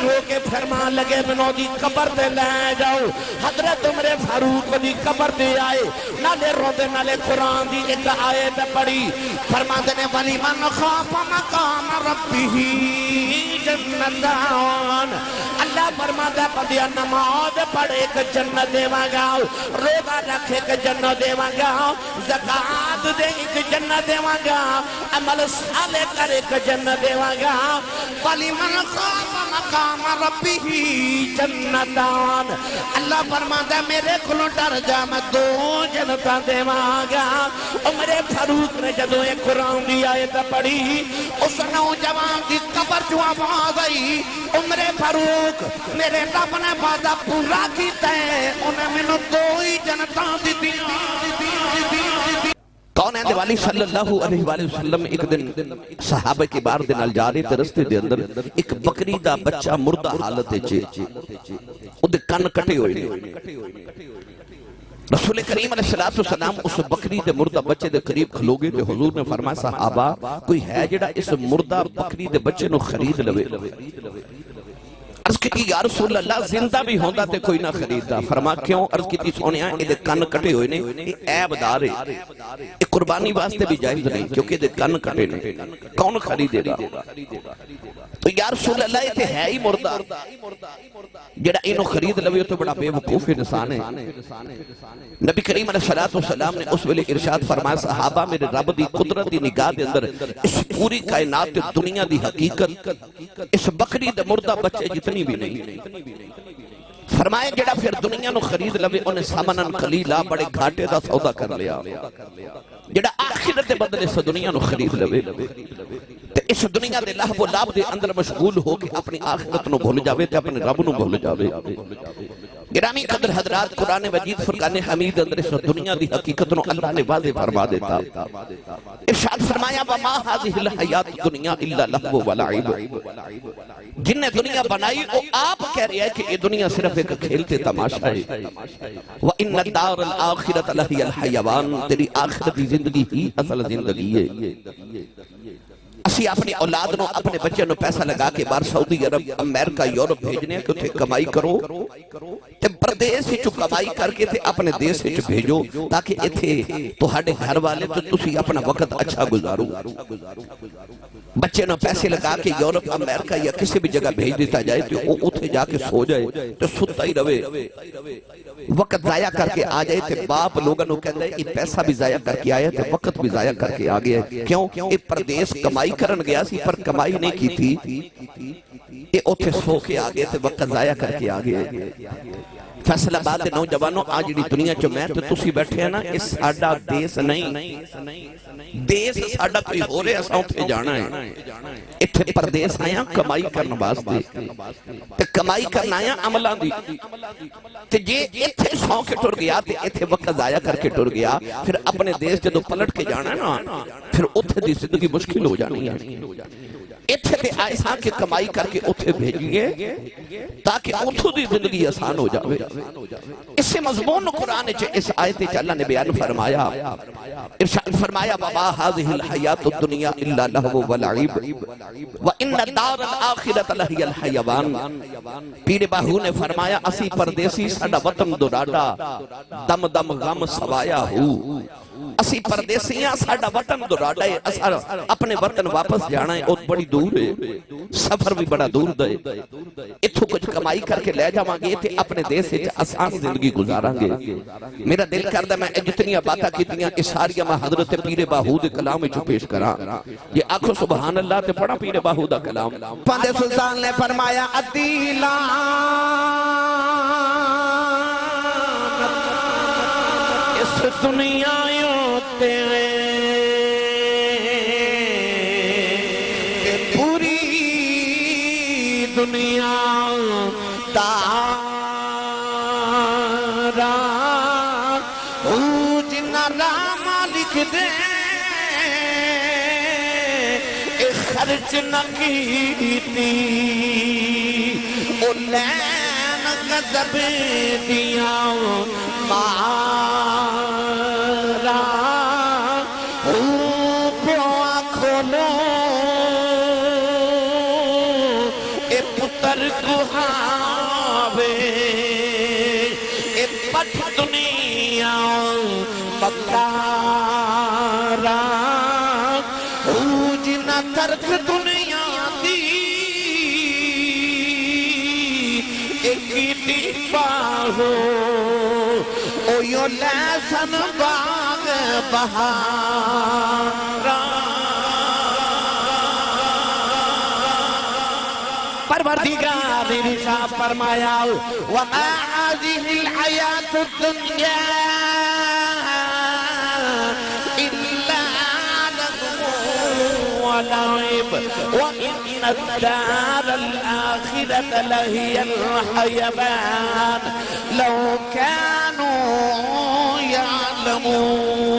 رو کے فرمان لگے منو دی قبر دے لے جاؤ حضرت عمر فاروق دی قبر دے آئے نالے رو دے نالے قرآن دی ایک آیت پڑھی فرمان دے ولی من خاف مقام ربی جنتان اللہ فرمان دے پڑھیا نماز پڑھ ایک جنت دے وانگا روزہ رکھ ایک جنت دے وانگا زکاة دے ایک جنت دے وانگا عمل صالح کر ایک جنت دے وانگا ولی من خاف مقام ربی جنتان اللہ فرمان دے میرے کلوں ڈر جا میں دو جنتان دے وانگا عمر فاروق نے جدوں ایک قرآن دی آیت پڑھی اس نوجوان دی قبر جو آواز آئی عمر فاروق میرے رب نے وعدہ پورا کیتا ہے انہیں میں دو ہی جنتاں دی کون ہے دیوالی صلی اللہ علیہ وآلہ وسلم ایک دن صحابہ کے بار دن الجارے تے رستے دے اندر ایک بکری دا بچہ مردہ حالت ہے او دے کن کٹے ہوئے رسول کریم علیہ السلام اس بکری دے مردہ بچے دے قریب کھلوگے تے حضور نے فرمایا صحابہ کوئی ہے جڑا اس مردہ بکری دے بچے نو خرید لوے عرض کی یا رسول اللہ زندہ بھی ہوندہ تے کوئی نہ خریدہ فرما کیوں عرض کی سونیا یہ کن کٹے ہوئے نہیں یہ عیب دار ہے یہ قربانی واسطے بھی جائز نہیں کیونکہ یہ کن کٹے نہیں کون خریدے گا تو یا رسول اللہ یہ ہے ہی مردہ جڑا انہوں خرید لوے تو بڑا بے وقوف انسان ہے نبی کریم علیہ السلام نے اس ویلے ارشاد فرمایا صحابہ میرے رب دی قدرت دی نگاہ دے اندر اس پوری کائنات دنیا دی حقیقت اس بکری دے مردہ بچے جتنی بھی نہیں فرمائے جڑا پھر دنیا نو خرید لوے انہیں سامنن قلیلہ بڑے گھاٹے دا سودا کر لیا جڑا آخرت بدلے سے دنیا نو خرید لوے تے اس دنیا دے لہو و لاب دے اندر مشغول ہو کے اپنی آخرت نو بھول جاوے تے اپنے رب نو بھول جاوے گرامی قدر حضرات قرآن مجید فرقان حمید اندر اس دنیا دی حقیقت نو اللہ نے واضح فرما دیتا ارشاد فرمایا وَمَا هَذِهِ الْحَيَاةُ الدُّنْيَا إِلَّا لَهْوٌ وَلَعِبٌ جن نے دنیا بنائی وہ آپ کہہ رہے ہیں کہ یہ دنیا صرف ایک کھیلتے تماشا ہے وَإِنَّ الدَّارَ الْآخِرَةَ لَهِيَ الْحَيَوَانُ تیری آخرتی زندگی ہی اصل زندگی ہے اسی اپنی اولاد نو اپنے بچے نو پیسہ لگا کے بار سعودی عرب امریکہ یورپ بھیجنے کہ تھے کمائی کرو تے پردیس سے چو کمائی کر کے تھے اپنے دیس سے چو بھیجو تاکہ اتھے تو ہڈے گھر والے تو تسی اپنا وقت اچھا گزارو بچے نو پیسے لگا کے یورپ امریکہ یا کسی بھی جگہ بھیج دیتا جائے تو وہ اتھے جا کے سو جائے تو ستا ہی روے وقت ضائع کر کے آ جائے تھے باپ لوگوں نے کہتے ہیں یہ پیسہ بھی ضائع کر کے آیا تھے وقت بھی ضائع کر کے آگیا ہے کیوں یہ پردیس کمائی کرن گیا سی پر کمائی نہیں کی تھی یہ اتھے سو کے آگئے تھے وقت ضائع کر کے آگئے فیصلہ بات ہے نوجوانوں آج جڑی دنیا چو میں تو تسی بیٹھے ہیں نا اس ساڑھا دیس نہیں دیس ساڑھا کوئی ہو رہے ایسا اتھے جانا ہے اتھے پردیس آیا کمائی کرنا باستے تے کمائی کرنا آیا عملان دی تے جے اتھے سو کے ٹر گیا تے اتھے وقت ضائع کر کے ٹر گیا پھر اپنے دیس جدو پلٹ کے جانا ہے نا پھر اتھے دی زندگی مشکل ہو جانی ہے اتھے تے آئیساں کے کمائی کر کے اتھے بھیجیے تاکہ اتھو دی زندگی آسان ہو جاوے اس سے مضمون قرآن چھے اس آیت چھے اللہ نے بیان فرمایا ارشاد فرمایا وَمَا هَذِهِ الْحَيَاةُ الدُّنْيَا إِلَّا لَهْوٌ وَلَعِبٌ وَإِنَّ الدَّارَ الْآخِرَةَ لَهِيَ الْحَيَوَانُ پیر باہو نے فرمایا اسی پردیسی ساڑا وطن دوراڈا دم دم غم سوایا ہو اسی پردیسیاں ساڑا وطن دوراڈا ہے اسا اپنے وطن واپس جانا ہے اور بڑی دور ہے سفر بھی بڑا دور دے اتھو کچھ کمائی کر کے لے جاواں گے تے اپنے دیس سے آسان زندگی گزاراں گے میرا دل کردہ میں جتنی باتاں کیتیاں اساریاں میں حضرت پیر باہود کلام چو پیش کراں یہ آنکھو سبحان اللہ تے پڑھا پیر باہودہ کلام پاندے سلطان نے فرمایا عدیلہ اس دنیا یوتے پوری دنیا تارا جنہ راما لکھ دے خرچ نہ کیتی او لین غضب دیا مارا پیوا کھولو اے پتر کہاوے اے پٹھ دنیا بکارا جنہ ترک دنیا دی ایکی پاہو او یو لیسن باغ بہارا پروردگار رسالت فرمایا وما هذه الحیات الدنیا الا لهو ولعب وان الدار الاخرة لهي الحیوان لو كانوا يعلمون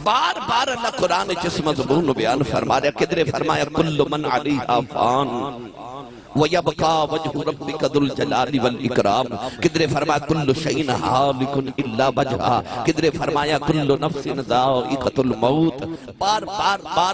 بار بار اللہ قرآن جس مضمون بیان فرما رہا کدھر فرمایا کل من علیہا فان وَيَبْقَى وَجْهُ رَبِّكَ ذُو الْجَلَالِ وَالْإِكْرَامِ کدھر فرمایا کل شَيْءٍ هَالِكٌ إِلَّا وَجْهَهُ کدھر فرمایا کل نفس ذائقۃ الموت بار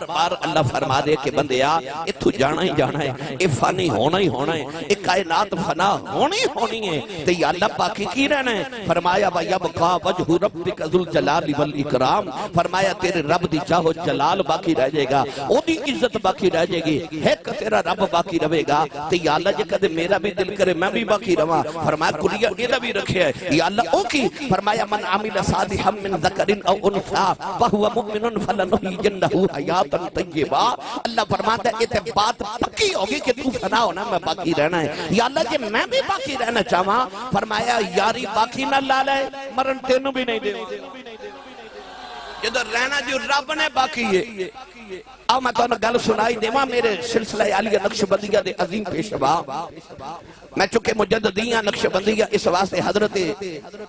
بار اللہ فرما دے کہ بندیا اتھو جانا ہی جانا ہے اے فانی ہونا ہی ہونا ہے اے کائنات فنا ہونی ہونی ہے تو یا اللہ باقی کی رہنا ہے فرمایا وَيَبْقَى وَجْهُ رَبِّكَ ذُو الْجَلَالِ وَالْإِكْرَامِ فرمایا تیرے رب دی چاہو جلال باقی رہ جائے گا او دی عزت باقی رہ جائے گی ہے کہ تیرا رب باقی رہے گا تو یا اللہ جے کدے میرا بھی دل کرے میں بھی باقی رہا فرمایا کلیہ یہ بھی رکھے ہے یا اللہ او کی فرمایا من عمل صالحا من ذکر او انثى وهو مؤمن فلنحيينه حیاتا طیبا اللہ فرماتا ہے یہ بات پکی ہوگی کہ تو فنا ہونا میں باقی رہنا ہے یا اللہ جے میں بھی باقی رہنا چاہاں فرمایا یاری باقی نہ لالے مرن تینوں بھی نہیں دے جدر رہنا جو رب نے باقی ہے آؤ میں تو انہوں گل سنائی دیواں میرے سلسلہ عالیہ نقشبندیہ دے عظیم پیشوا میں چکے مجددیاں نقشبندیہ اس واسطے حضرت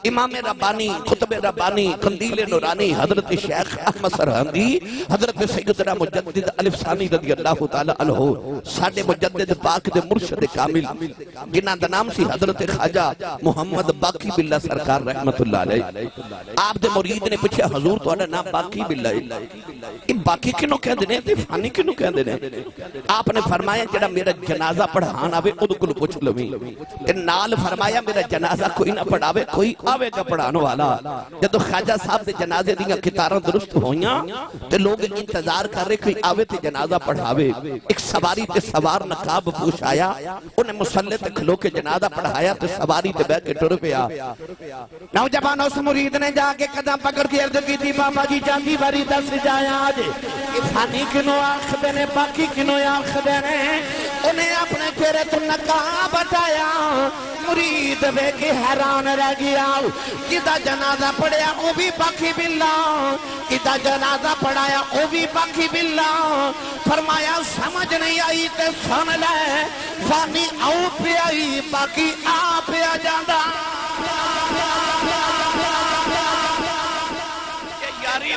امام ربانی خطب ربانی قندیل نورانی حضرت شیخ احمد سرہندی حضرت سیدنا مجدد الف ثانی رضی اللہ تعالیٰ عنہ ساڑھے مجدد پاک دے مرشد کامل جنہ دا نام سی حضرت خواجہ محمد باقی باللہ سرکار رحمت اللہ علیہ آپ دے مرید نے پوچھے حضور تو نام باقی باللہ باقی کنوں کہہ دینے تے فانی کنوں کہہ دینے آپ نے فرمایا جڑا میرا جنازہ پڑھانا وے ادھو کل پوچھ لویں نال فرمایا میرا جنازہ کوئی نہ پڑھاوے کوئی آوے کا پڑھانو والا جدو خواجہ صاحب دے جنازے دیاں کتاراں درست ہوئیاں تے لوگ انتظار کر رہے کوئی آوے تے جنازہ پڑھاوے ایک سواری تے سوار نقاب پوش آیا انہیں مسلح تے کھلو کے جنازہ پڑھایا تے سواری تے بیٹھ کے ٹر پیا نوجوان اس مرید نے جا کے قدم پکڑ کے عرض کی تھی بابا جی جاندی باری دس جایا آج فانی کنو آنکھ دینے باقی کنو آنکھ دینے انہیں اپنے چہرے تو نقاب بتایا مرید بے کے حیران رہ گیا کدھا جنازہ پڑھیا او بھی باقی باللہ کدھا جنازہ پڑھایا او بھی باقی باللہ فرمایا سمجھ نہیں آئی تے سن لے فانی او پہ آئی باقی آ پہ آ جاندہ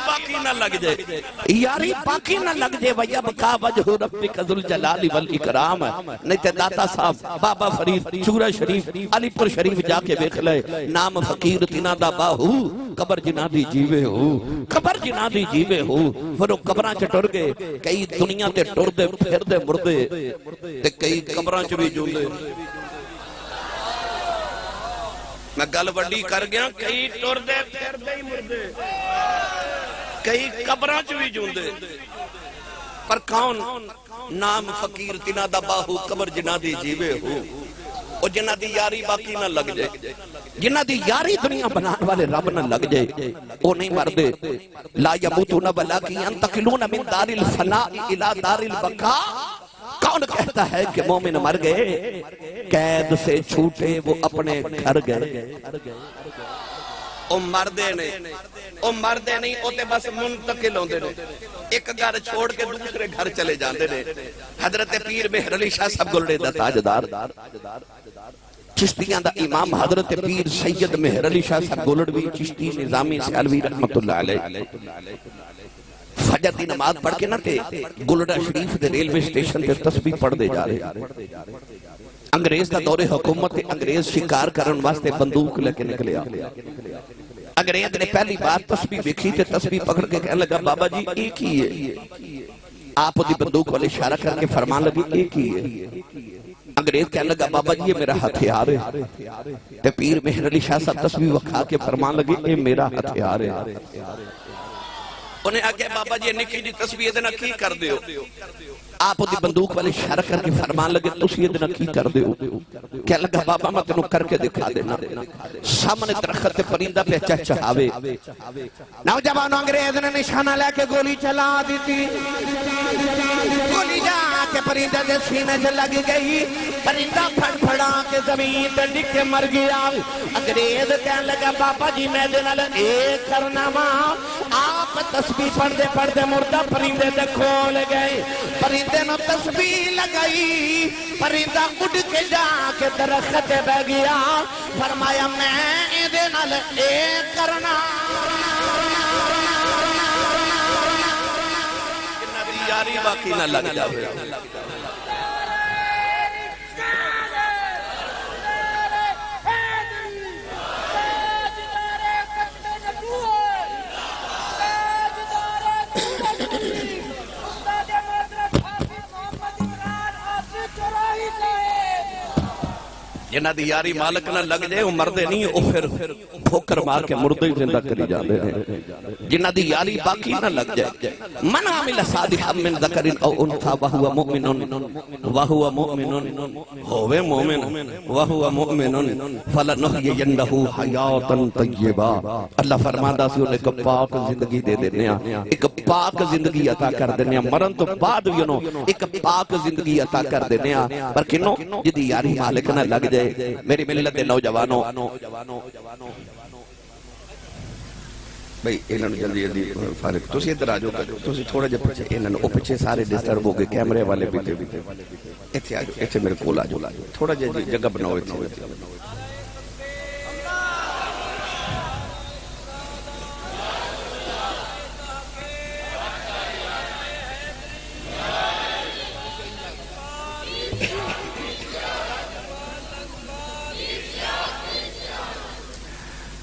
باقی نہ لگ جائے یاری باقی نہ لگ جائے وَيَبْقَى وَجْهُ رَبِّكَ ذُو الْجَلَالِ وَالْإِكْرَامِ نہیں تے داتا صاحب بابا فرید چورہ شریف علی پور شریف جا کے بیکھ لے نام فقیر تینا دا باہو قبر جنا دی جیوے ہو قبر جنا دی جیوے ہو پھر وہ قبران چ ٹر گئے کئی دنیا تے ٹر دے پھر دے مردے تے کئی قبران چ بھی جو لے میں گل وڈی کر گیا کئی ٹر دے پھر دے مردے کئی قبران چ بھی جوندے پر کون نام فقیر تینا دا باہو قبر جنا دی جیوے ہو او جنہ دی یاری باقی نہ لگ جائے جنہ دی یاری دنیا بنان والے رب نہ لگ جائے او نہیں مردے لا یموتون ولیکن ینتقلون من دار الفناء الى دار البقاء کون کہتا ہے کہ مومن مر گئے قید سے چھوٹے وہ اپنے گھر گئے او مردے نہیں او تے بس منتقل ہوندے نے ایک گھر چھوڑ کے دوسرے گھر چلے جاندے نے حضرت پیر مہر علی شاہ صاحب گلڑے دا تاجدار چشتیاں دا امام حضرت پیر سید مہر علی شاہ صاحب گلڑوی چشتی نظامی سیالوی رحمت اللہ علیہ فجر دی نماز پڑھ کے نہ تھے گلڑا شریف دے ریلوے سٹیشن تے تسبیح پڑھ دے جا رہے انگریز دا دور حکومت انگریز شکار کرن واسطے بندوق لے کے نکلیا انگریز نے پہلی بار تسبیح دیکھی تے تسبیح پکڑ کے کہنے لگا بابا جی ایک ہی ہے. آپ دی بندوق والے اشارہ کر کے فرمان لگی ایک ہی ہے. انگریز کہنے لگا بابا جی یہ میرا ہتھیار ہے. تے پیر مہر علی شاہ صاحب تسبیح وکھا کے فرمان لگے یہ میرا ہتھیار ہے. انہیں آگے بابا جی نکی جی تسبیح دینا کی کر دے ہو. آپ دی بندوق والے اشارہ کر کے فرمان لگے تسی دینا کی کر دے ہو. کہنے لگا بابا میں تینوں کر کے دکھا دینا. سامنے درخت تے پرندہ پہ چہچہاوے. نوجوانوں انگریز نے نشانہ لے کے گولی چلا دی تھی. گولی جا کے پرندہ دے سینے سے لگ گئی. پرندہ پھڑ پھڑا کے زمین تے ڈگ کے مر گیا. انگریز کہنے لگا بابا جی میں دینا ایک کرنا ماں. آپ تسبیح پڑھ دے مردہ پرندے دے کھول گئے. پرندے نو تسبیح لگائی. پرندہ اڑ کے جا کے درخت بہ گیا. فرمایا میں دینا ایک کرنا. نبی یاری باقی نہ لگ جاوے. جنہ دی یاری مالک نہ لگ جائے وہ مردے نہیں وہ پھر ٹھوکر مار کے مردے زندہ کری جاندے ہیں. جنہ دی یاری باقی نہ لگ جائے. من عمل صالحا من ذکر او انثى وهو مؤمن ہووے مومن وهو مؤمن فلنحيينه حیاتا طیبا. اللہ فرماندا سی انہیں ایک پاک زندگی دے دینے ہیں. ایک پاک زندگی عطا کر دینے ہیں. مرن تو بعد بھی انہوں ایک پاک زندگی عطا کر دینے ہیں. پر کنوں جدی یاری مالک نہ لگ جائے. میری ملت نوجوانوں بھئی انہوں نے جلدی جلدی فارغ تسی ادھر آجو کرو. تسی تھوڑا جب پچھے انہوں نے پچھے سارے ڈسٹرب ہو گئے کیمرے والے بھی ایتھے آجو. ایتھے میرے کول آجو تھوڑا جگہ بناؤ. ایتھے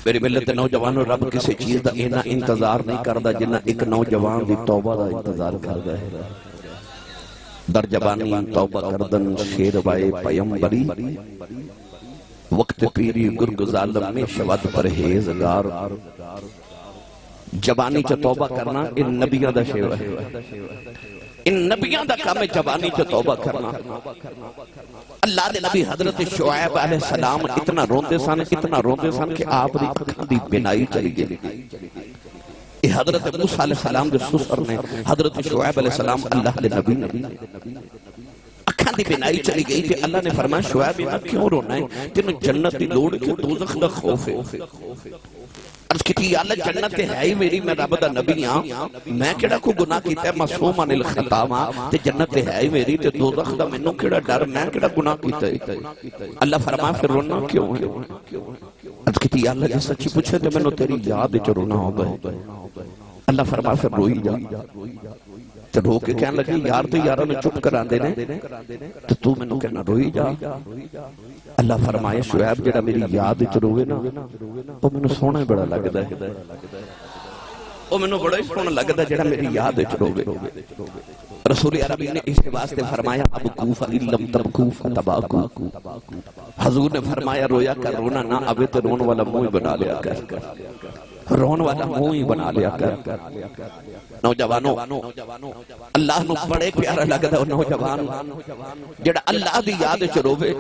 میری ملت نوجوانوں رب کسی چیز دا اینا انتظار نہیں کردہ جنہ ایک نوجوان دی توبہ دا انتظار کردہ ہے. در جبانی توبہ کردن شیر وائے پیمبری. وقت پیری گرگ ظالم میں شود پرہیزگار. جبانی چا توبہ کرنا ان نبیان دا شیوہ ہے. ان نبیان دا کام جبانی چا توبہ کرنا. اللہ دے نبی حضرت شعیب علیہ السلام اتنا روندے سن کہ آپ دی اکھاں دی بینائی چلی گئی. حضرت موسیٰ علیہ السلام دے سسر نے حضرت شعیب علیہ السلام اللہ دے نبی نے اکھاں دی بینائی چلی گئی کہ اللہ نے فرمایا شعیب انہاں کیوں رونا ہے؟ تینوں جنت دی لوڑ کیوں دوزخ دا خوف ہے. عرض کی تھی اللہ جنت ہے ہی میری میں رب دا نبی ہاں. میں کیڑا کو گناہ کیتا ہے معصوم عن الخطا ہاں. تے جنت ہے ہی میری تے دوزخ دا منوں کیڑا ڈر میں کیڑا گناہ کیتا ہے. اللہ فرمایا پھر رونا کیوں ہے؟ عرض کی تھی اللہ جس سچی پوچھے تے منوں تیری یاد وچ رونا ہو گئے. اللہ فرمایا پھر روئی جا. تے رو کے کہنے لگے یار تو یاراں نے چپ کراندے نے تے تو منوں کہنا روئی جا. اللہ فرمایا شعیب جڑا میری یاد وچ روے نا او مینوں سونا بڑا لگدا ہے. او مینوں بڑا سونا لگدا جڑا میری یاد وچ روے. رسول عربی نے اس کے واسطے فرمایا ابکو فَإِلَّمْ تَبْكُوا فَتَبَاكُوا. حضور نے فرمایا رویا کر رونا نہ ابے تو رون والا منہ بنا لیا کر. رون والا منہ ہی بنا لیا کر. نوجوانوں اللہ نو بڑے پیارا لگدا نوجوان جڑا اللہ دی یاد وچ روے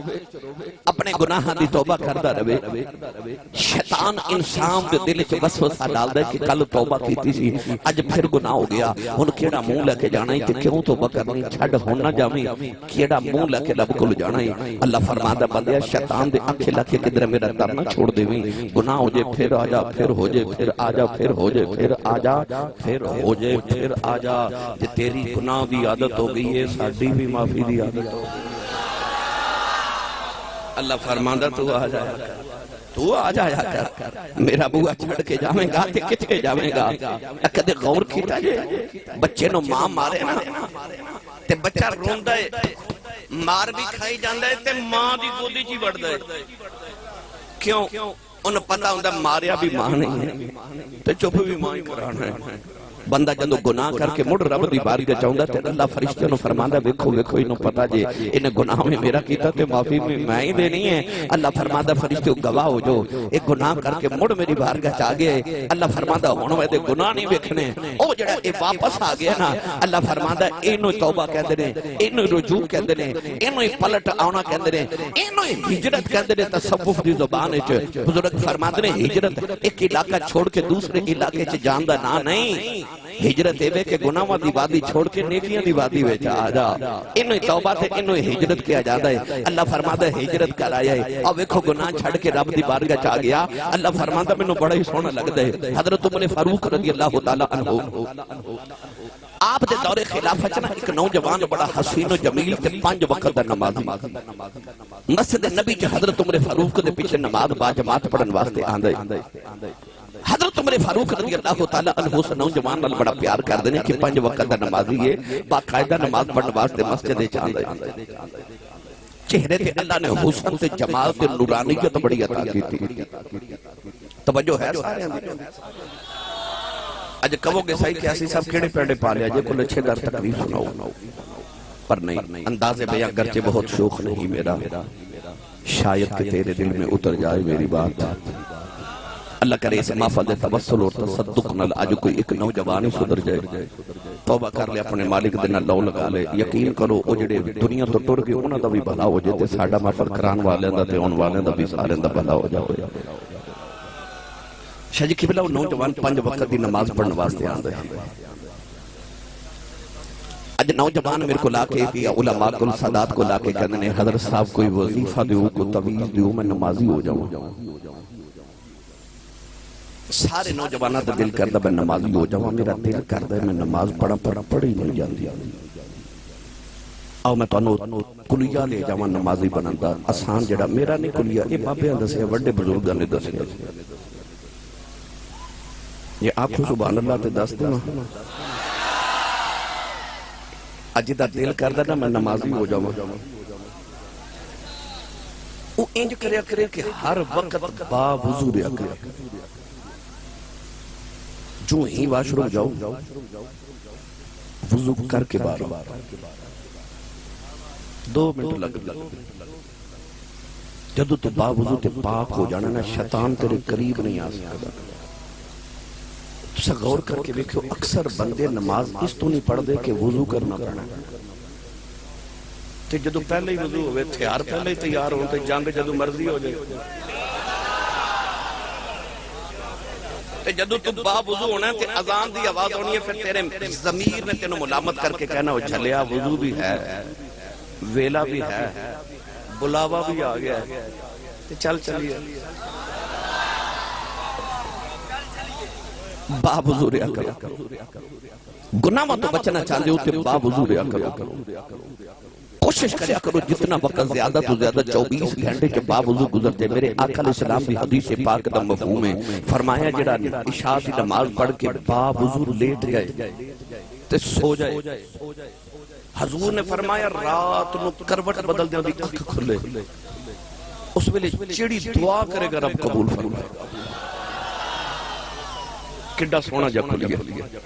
اپنے گناہاں دی توبہ کردا رہے. شیطان انسان دے دل وچ وسوسہ ڈالدا ہے کہ کل توبہ کیتی سی اج پھر گناہ ہو گیا ہن کیڑا منہ لے کے جانا ہے تے کیوں توبہ کرنی چھڈ ہن نہ جاویں کیڑا منہ لے کے رب کول جانا ہے. اللہ فرماندا بندیا شیطان دے اکھ لا کے کدھر میرا در نہ چھوڑ دیویں. گناہ ہو جائے پھر آ جا پھر ہو جائے پھر آ جا پھر ہو جائے پھر آ جا پھر ہو جائے پھر آ جا. جے تیری گناہ دی عادت ہو گئی ہے ساڈی بھی معافی دی عادت ہو گئی. اللہ فرماندا تو آ جایا کر تو آ جایا کر. میرا بوا چھڑ کے جاویں گا تے کتے جاویں گا. کدے غور کیتا جے بچے نو ماں مارے نا تے بچہ روندا ہے مار بھی کھائی جاندا ہے تے ماں دی گودی چ وڑدا ہے. کیوں انہیں پتا ہوندہ ماریا بھی ماں نہیں ہے تے چپ بھی ماں ہی کرانا ہے بندہ جندو گناہ کر کے مڑ رب دی بارگاہ چاہوندا تے اللہ فرشتے نو فرماندا ویکھو ویکھو انہوں پتا جے انہیں گناہ میں میرا کیتا تے معافی میں ہی دینی ہے اللہ فرماندا فرشتے گواہ ہو جو ایک گناہ کر کے مڑ میری بارگاہ چاہ گئے اللہ فرماندا ہن میں دے گناہ نہیں ویکھنے او جڑا اے واپس آ گیا نا اللہ فرماندا اینو توبہ کہندے نے اینو رجوع کہندے نے اینو پلٹ آونا کہندے نے اینو ہجرت کہندے نے تصوف دی زبان وچ بزرگ فرماندے نے ہجرت ایک علاقہ چھوڑ کے دوسرے علاقے چ جان دا نا نہیں ہجرت ہے کہ گناہوں دی وادی چھوڑ کے نیکیاں دی وادی وچ آ جا انہوں توبہ تے انہوں ہجرت کیا جاتا ہے اللہ فرماتا ہے ہجرت کر آیا ہے اور ویکھو گناہ چھڑ کے رب دی بارگاہ چاہ گیا اللہ فرماتا میں بڑا ہی سونا لگتا ہے حضرت عمر فاروق رضی اللہ تعالیٰ عنہ آپ دے دور خلافت نا ایک نوجوان بڑا حسین و جمیل تے 5 وقت دا نمازی مسجد نبی چ حضرت عمر فاروق دے پیچھے نماز با جماعت پڑھن واسطے آندا ہے حضرت عمر فاروق رضی اللہ تعالیٰ عنہ اس نوجوان نال بڑا پیار کر دینے کہ 5 وقت دا نمازی ہے باقاعدہ نماز پڑھن واسطے مسجد چاہندا ہے چہرے تے اللہ نے حسن تے جمال تے نورانیت بڑی عطا کی تھی توجہ ہے سارے اج کہو گے صحیح کہ اسی سب کیڑے پیڑے پا لیا جے کل اچھے در تقریب سناؤ پر نہیں انداز بیاں گرچہ بہت شوق نہیں میرا شاید کہ تیرے دل میں اتر جائے میری بات اللہ کرے اس محفل توسل اور تصدق نال آج کوئی ایک نوجوانی صدر جائے توبہ کر لے اپنے مالک دینا لو لگا لے یقین کرو او جڑے دنیا تو ٹر گئے انہاں دا بھی بھلا ہو جائے تے ساڈا محفل کران والے دا تے اون والے دا بھی سارے دا بھلا ہو جائے شاہ جی قبلہ وہ نوجوان 5 وقت دی نماز پڑھنے واسطے آندے اج نوجوان میرے کو لاکے یا علماء کل سادات کو لاکے کہنے حضرت صاحب کوئی وظیفہ دیو کو طویل دیو میں نمازی ہو جاؤں سارے نوجوانہ دا دل کردہ میں نمازی ہو جاؤں میرا دل کردہ میں نماز پڑھی نہیں جاندی آؤ میں تو کلیہ لے جاؤں نمازی بناندہ آسان جڑا میرا نہیں کلیہ یہ بابے اندسے وڈے بزرگاں نے دسے یہ آپ کو سبحان اللہ تے دس دیں اجی دا دل کردہ نا میں نمازی ہو جاؤں وہ انج کرے کہ ہر وقت با وضو ریا کرے جو ہی واش روم جاؤ وضو کر کے بارو 2 منٹ لگ جدو تو با وضو تے پاک ہو جانا نا شیطان تیرے قریب نہیں آ سکتا تو سا غور کر کے دیکھو اکثر بندے نماز اس تو نہیں پڑھ دے کہ وضو کرنا پڑنا تے جدو پہلے ہی وضو ہوئے تھیار پہلے ہی تیار ہوتے جنگ جدو مرضی ہو جائے تے جدو تو با وضو ہونا ہے تے اذان دی آواز ہونی ہے پھر تیرے ضمیر نے تینوں ملامت کر کے کہنا ہو جھلیا وضو بھی ہے ویلا بھی ہے بلاوا بھی آ گیا ہے تے چل چلیے با وضو ریا کرو گناہ تو بچنا چاہتے ہو تے با وضو ریا کرو کوشش کریا کرو جتنا وقت زیادہ تو زیادہ 24 گھنٹے کے با وضو گزرتے میرے آقا علیہ السلام بھی حدیث پاک دا مفہوم ہے فرمایا جڑا عشاء کی نماز پڑھ کے با وضو لیٹ گئے تے سو جائے حضور نے فرمایا رات نو کروٹ بدل دیا دی اکھ کھلے اس ویلے چڑی دعا کرے گا رب قبول فرمائے کڈا سونا جا کھل گیا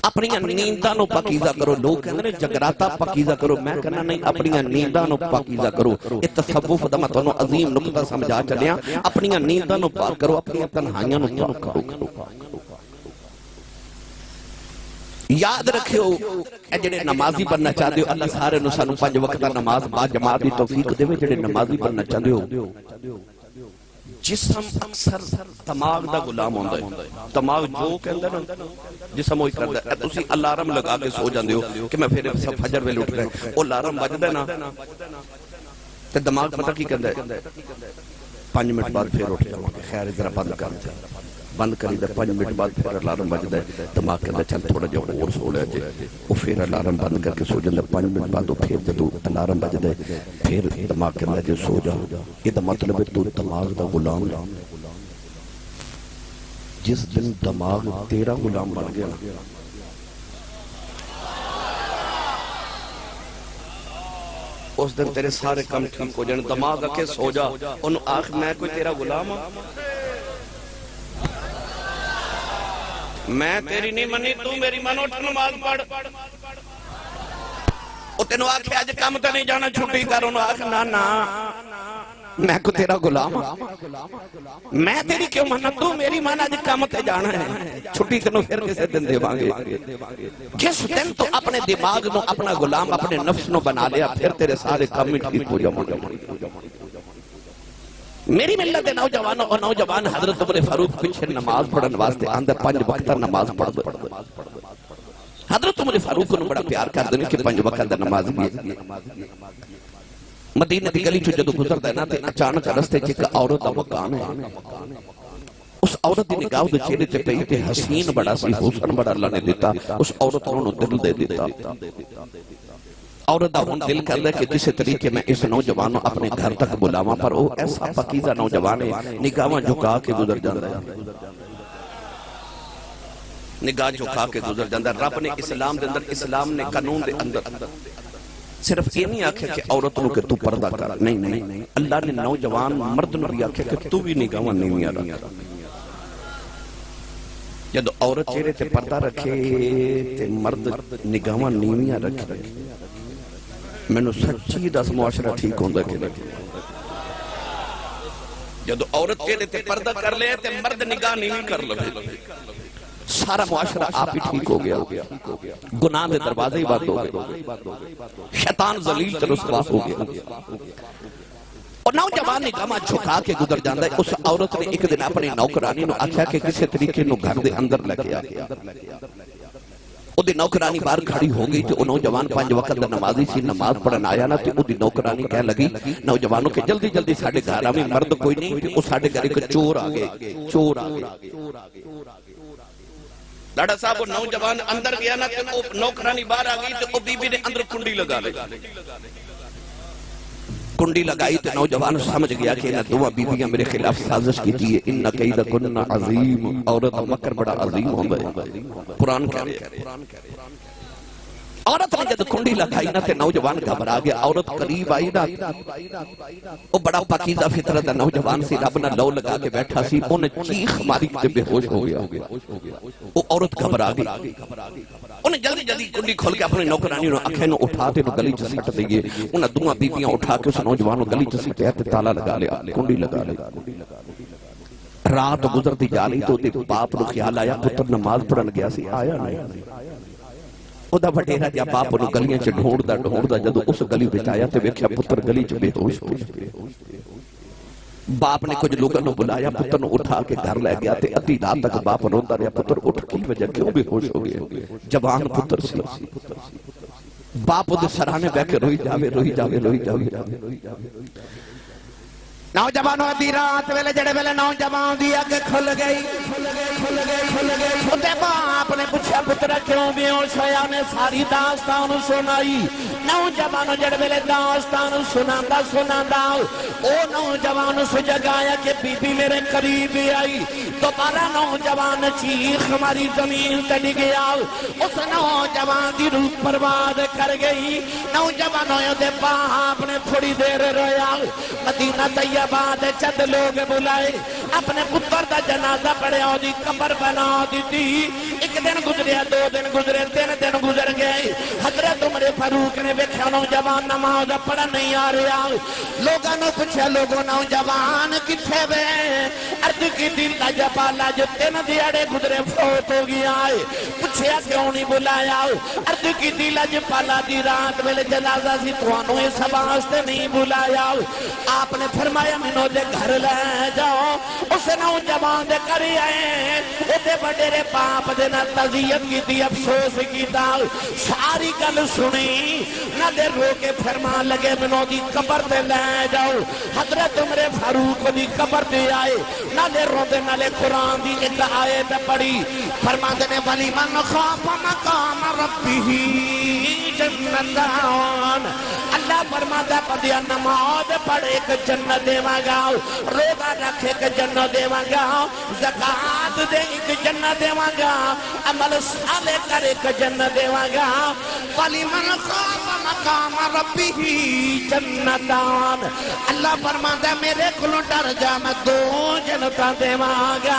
اپنی نیندہ نو پاکیزہ کرو لوگ کہنے نے جگراتا پاکیزہ کرو میں کہنا نہیں اپنی نیندہ نو پاکیزہ کرو یہ تصوف دا مطلب عظیم نقطہ سمجھا چلیا اپنی نیندہ نو پاک کرو اپنی تنہائیاں نو پاک کرو یاد رکھو اے جڑے نمازی بننا چاہتے ہو اللہ سارے نو سانو 5 وقت نماز با جماعت دی توفیق دے جڑے نمازی بننا چاہتے ہو جسم اکثر دماغ دا غلام ہوندہ ہے دماغ جو کہندہ نا جسم ہوئی کردہ ہے تسی الارم لگا کے سو جاندے ہو کہ میں پھر فجر ویلے اٹھ رہے وہ الارم بجدہ ہے نا تے دماغ پتہ کی کہندہ ہے 5 منٹ بعد پھر اٹھ جاؤں گے خیر ذرا بند کرتے ہیں بند کری دے 5 منٹ بعد پھر الارم بجدہ ہے دماغ کہندہ چل تھوڑا جو اور سو لے جائے وہ پھر الارم بند کر کے سو جاندہ 5 منٹ بعد وہ پھر جدو الارم بجدہ ہے پھر دماغ کہندہ جو سو جاؤ یہ دا مطلب ہے تو دماغ دا غلام ہے جس دن دماغ تیرا غلام بن گیا اس دن تیرے سارے کم ٹھیک ہو جائیں. دماغ اکھے سو جا انہوں آخ میں کوئی تیرا غلام ہوں, میں تیری نہیں منی, تو میری من اٹھ نماز پڑھ. وہ تینوں آکھے آج کام تے نہیں جانا چھٹی کر, انہوں آکھ نا نا میں کو تیرا غلام ہوں, میں تیری کیوں مانا, تو میری مانا آج کام تے جانا ہے, چھٹی تینوں پھر کسے دن دے بانگے. جس دن تو اپنے دماغ نو اپنا غلام اپنے نفس نو بنا لیا, پھر تیرے سارے کام میں ٹھیک ہو جاؤں. میری ملت نوجوانوں اور نوجوان حضرت عمر فاروق پیچھے نماز پڑھن واسطے اندر 5 وقت نماز پڑھ دو. حضرت عمر فاروق کو بڑا پیار کر دیں کہ 5 وقت نماز بھی. مدینہ دی گلی چو جدو گزرتا ہے نا تے اچانک رستے چک عورت دا مکان ہے. اس عورت دی نگاہ دے چہرے تے پئی تے حسین بڑا سی, حسن بڑا اللہ نے دیتا, اس عورت انہوں دل دے دیتا. عورت دا ہون دل کر لے کہ کسی طریقے میں اس نوجوانوں اپنے گھر تک بلاواں, پر وہ ایسا پاکیزہ نوجوان ہے, نگاہاں جھکا کے گزر جاندہ ہے, نگاہ جھکا کے گزر جاندہ ہے. رب نے اسلام دے اندر, اسلام نے قانون دے اندر صرف یہ نہیں آکھے کہ عورت نو کہ تو پردہ کر, نہیں, اللہ نے نوجوان مرد نو بھی آکھے کہ تو بھی نگاہاں نہیں رکھ. جب عورت چہرے تے پردہ رکھے تے مرد نگاہاں نہیں رکھے, میں نے سچی دس معاشرہ ٹھیک ہوندہ کہ نہیں. جب عورت چہرے تے پردہ کر لے تے مرد نگاہ نہیں کر لے, سارا معاشرہ آپ ہی ٹھیک ہو گیا. گناہ دے دروازے ہی بات ہو گئے, شیطان ذلیل تے رسوا ہو گیا. اور نوجوان نگاہ جھکا کے گزر جاندہ ہے. اس عورت نے ایک دن اپنی نوکرانی نو آکھیا کہ کسی طریقے نو گھر دے اندر لگے آگیا. او دی نوکرانی بار کھڑی ہو گئی, تو او نوجوان 5 وقت نمازی سی, نماز پڑھن آیا نا, تو او دی نوکرانی کہہ لگی نوجوانوں کے جلدی جلدی ساڑھے گھر آویں, مرد کوئی نہیں, تو او ساڑھے گھر ایک چور آگئے. لاڑا صاحب نوجوان اندر گیا نا, تو نوکرانی بار آگئی, تو او بی بی نے اندر کنڈی لگا لے. کنڈی لگائی تو نوجوان سمجھ گیا کہ انہا دو بیویاں میرے خلاف سازش کی تھی, انہا قیدہ کننا عظیم, عورت مکر بڑا عظیم ہوں گئے. قرآن کہہ رہے عورت نے جد کنڈی لگائی نا تے نوجوان گھبرا گیا. عورت قریب آئی نا, وہ بڑا پاکیزہ فطرت نوجوان سی, رب نہ لو لگا کے بیٹھا سی, انہیں چیخ ماری تے بے ہوش ہو گیا. وہ عورت گھبرا گئی, انہیں جلدی جلدی کنڈی کھول کے اپنے نوکرانی نو اکھے نو اٹھاتے نو گلی چ سٹ دیئے. انہیں دو بیویاں اٹھا کے اس نوجوان نو گلی چ سٹے تے تالا لگا لیا, کنڈی لگا لیا. رات گزرتی جا رہی تو دے باپ نو خیال آیا, پتر نماز پڑھن گیا سی, آیا نہیں. او دا بڑیرہ جا باپ نو گلیاں چ ڈھونڈ دا جدو اس گلی بچایا تے ویکھیا پتر گلی چ بے ہوش ہو گیا. باپ نے کچھ لوگوں نو بلایا, پتر نو اٹھا کے گھر لے گیا تے ادھی رات تک باپ روندا رہیا, پتر اٹھ کی وجہ کیوں بے ہوش ہو گیا. جوان پتر سی, باپ دے سرانے بیٹھ کے روئی جاوے. نوجوانوں ادھی رات ویلے جڑے ویلے نوجوان دی اگ کھل گئی. اتے باپ نے پوچھا پتر کیوں بے ہوش ہویا, نے ساری داستان سنائی. نوجوانوں جڑے ویلے داستان سناندا او نوجوان سے جگایا کہ بی بی میرے قریب آئی. دوبارہ نوجوان چیخ ہماری زمین تے ڈگ گیا. اس نوجوان دی روح برباد کر گئی. نوجوانوں دے باپ نے تھوڑی دیر رویا. مدینہ طیبہ دے چند لوگ بلائے, اپنے پتر دا جنازہ پڑھے, او دی قبر بنا دیتی. ایک دن گزریا, 2 دن گزرے, 3 دن گزر گئے. حضرت عمر فاروق نے ویکھیا نوجوان نماز پڑھن نہیں آ رہا. لوگاں نو پوچھیا, لوگوں نوجوان کتھے وے؟ عرض کیتی لاجپالا جو 3 دیہاڑے گزرے فوت ہو گیا ہے. پوچھیا کیوں نہیں بلایا؟ عرض کیتی لاجپالا دی رات ویلے جنازہ سی, تانوں اس واسطے نہیں بلایا. آپ نے فرمایا مینوں دے گھر لے جاؤ. اس نوجوان دے گھر آئے, اتے وڈیرے باپ دے نال تعزیت کیتی, افسوس کیتا, ساری گل سنی. نہ دے رو کے فرمان لگے مینوں دی قبر تے لے جاؤ. حضرت عمر فاروق دی قبر تے آئے, نہ دے روندے نالے قرآن دی ایک آیت پڑھی. فرماندے نے ولی من خاف مقام ربہ جنتان اللہ فرماتا پدیا نماز پڑھ ایک جنت دیواں گا روزہ رکھ ایک جنت دیواں گا زکات دے ایک جنت دیواں گا عمل صالح کر ایک جنت دیواں گا وَلِمَنْ خَافَ مَقَامَ رَبِّهِ جنتان اللہ فرماتا میرے کلوں ڈر جا میں دو جنتاں دیواں گا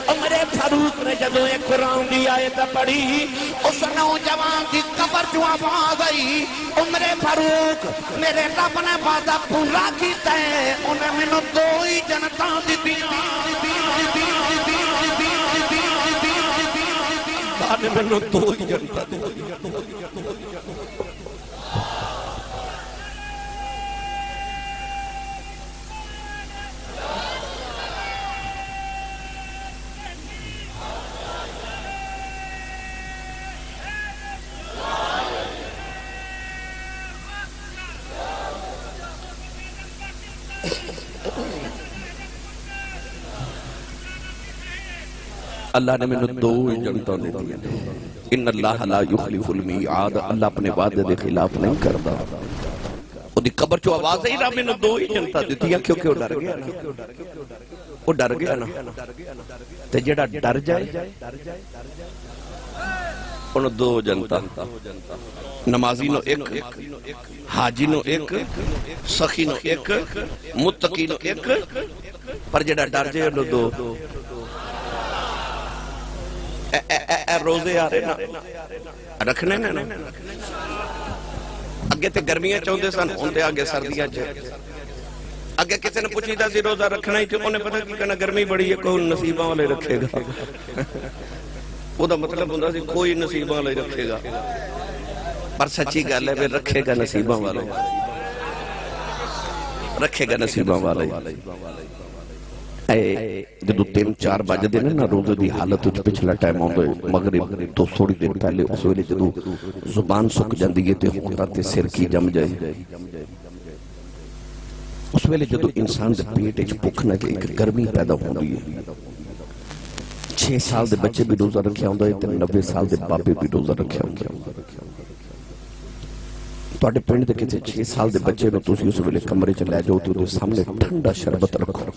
عمر فاروق نے جدو ایک قرآن دی آیت پڑھی اس نوجوان دی قبر جو آواز آئی عمر فاروق میرے رب نے وعدہ پورا کیتا ہے انہیں میں دو ہی جنتاں دی میں دو ہی جنتاں دی اللہ نے میں دو جنتوں دے دیا ان اللہ لا یخلف المیعاد اللہ اپنے وعدے دے خلاف نہیں کرتا وہ دی قبر چو آواز ہے رب میں دو ہی جنتوں دے دیا کیونکہ وہ ڈر گیا نا وہ ڈر گیا نا تے جڑا ڈر جائے انہوں دو جنتوں نمازی نو ایک حاجی نو ایک سخی نو ایک متقی نو ایک پر جڑا ڈر جائے انہوں دو روزے آ رہے نا رکھنے نا اگے تے گرمیاں چاہتے سن ہوندے آگے سردیاں چاہتے اگے کسی نے پوچھی تھا سی روزہ رکھنا ہی تھے انہیں پتہ کی کہنا گرمی بڑی ہے کوئی نصیبہ والے رکھے گا وہ دا مطلب ہوندہ سی کوئی نصیبہ والے رکھے گا پر سچی گل ہے رکھے گا نصیبہ والے رکھے گا نصیبہ والے جدو 3-4 بج دینے نا روزے دی حالت اچھ پچھلا ٹائم ہوندے مغرب تو تھوڑی دیر پہلے اس ویلے جدو زبان سک جاندی ہے تے ہوتا تے سر کی جم جائے اس ویلے جدو انسان دے پیٹ اچھ پکھنا کہ ایک گرمی پیدا ہوندی ہے 6 سال دے بچے بھی روزہ رکھیا ہوندے تے 90 سال دے باپے بھی روزہ رکھیا ہوندے تو آٹے پینڈ دے کہتے 6 سال دے بچے نو تُسی اس ویلے کمرے چ لے جاؤ تو سامنے ٹھنڈا شربت رکھو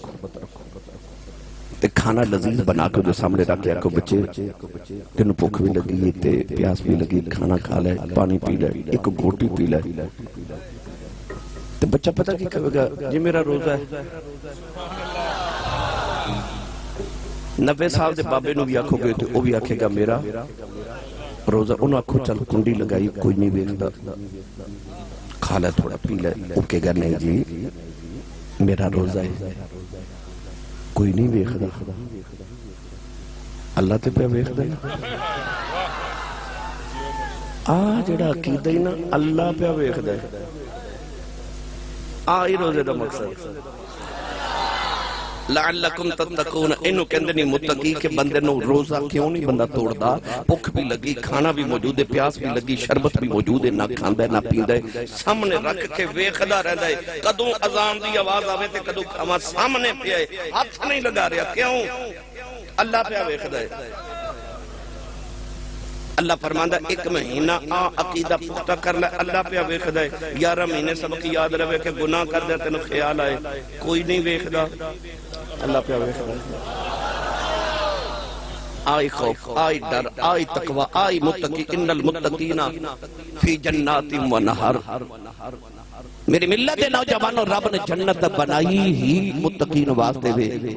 تے کھانا لذیذ بنا کے دے سامنے رکھ لیا کو بچے تینوں بھوک بھی لگی تے پیاس بھی لگی کھانا کھا لے پانی پی لے ایک گھوٹی پی لے تے بچہ پتہ کی کہے گا یہ میرا روزہ ہے 90 سال دے بابے نو بھی آکھو گے تو وہ بھی آکھے گا میرا روزہ انہوں آکھو چل کنڈی لگائی کوئی نہیں بیکھتا کھا لے تھوڑا پی لے وہ کہے گا نہیں جی میرا روزہ ہے کوئی نہیں بیکھتا اللہ تے پہ بیکھتا ہے جڑا عقیدہ ہی نا اللہ پہ بیکھتا ہے ہی روزے دا مقصد لعلکم تتقون انہوں کہندے نہیں متقی کہ بندے نو روزہ کیوں نہیں بندہ توڑ دا بھوک بھی لگی کھانا بھی موجود ہے پیاس بھی لگی شربت بھی موجود ہے نہ کھاندا ہے نہ پیندا ہے سامنے رکھ کے ویکھدا رہندا ہے کدوں اذان دی آواز آوے تے کدوں کھاوا سامنے پیا ہے ہاتھ نہیں لگا رہا کیوں اللہ پہ ویکھدا ہے اللہ فرماندا ایک مہینہ عقیدہ پختہ کر لے اللہ پہ ویکھدا ہے 11 مہینے سبق یاد رہے کہ گناہ کر دے تینوں خیال آئے کوئی نہیں ویکھدا اللہ پہ ویکھدا آئی خوف آئی ڈر آئی تقوی آئی متقی ان المتقین فی جنات و نہر میری ملت نوجوانوں رب نے جنت بنائی ہی متقین واسطے دے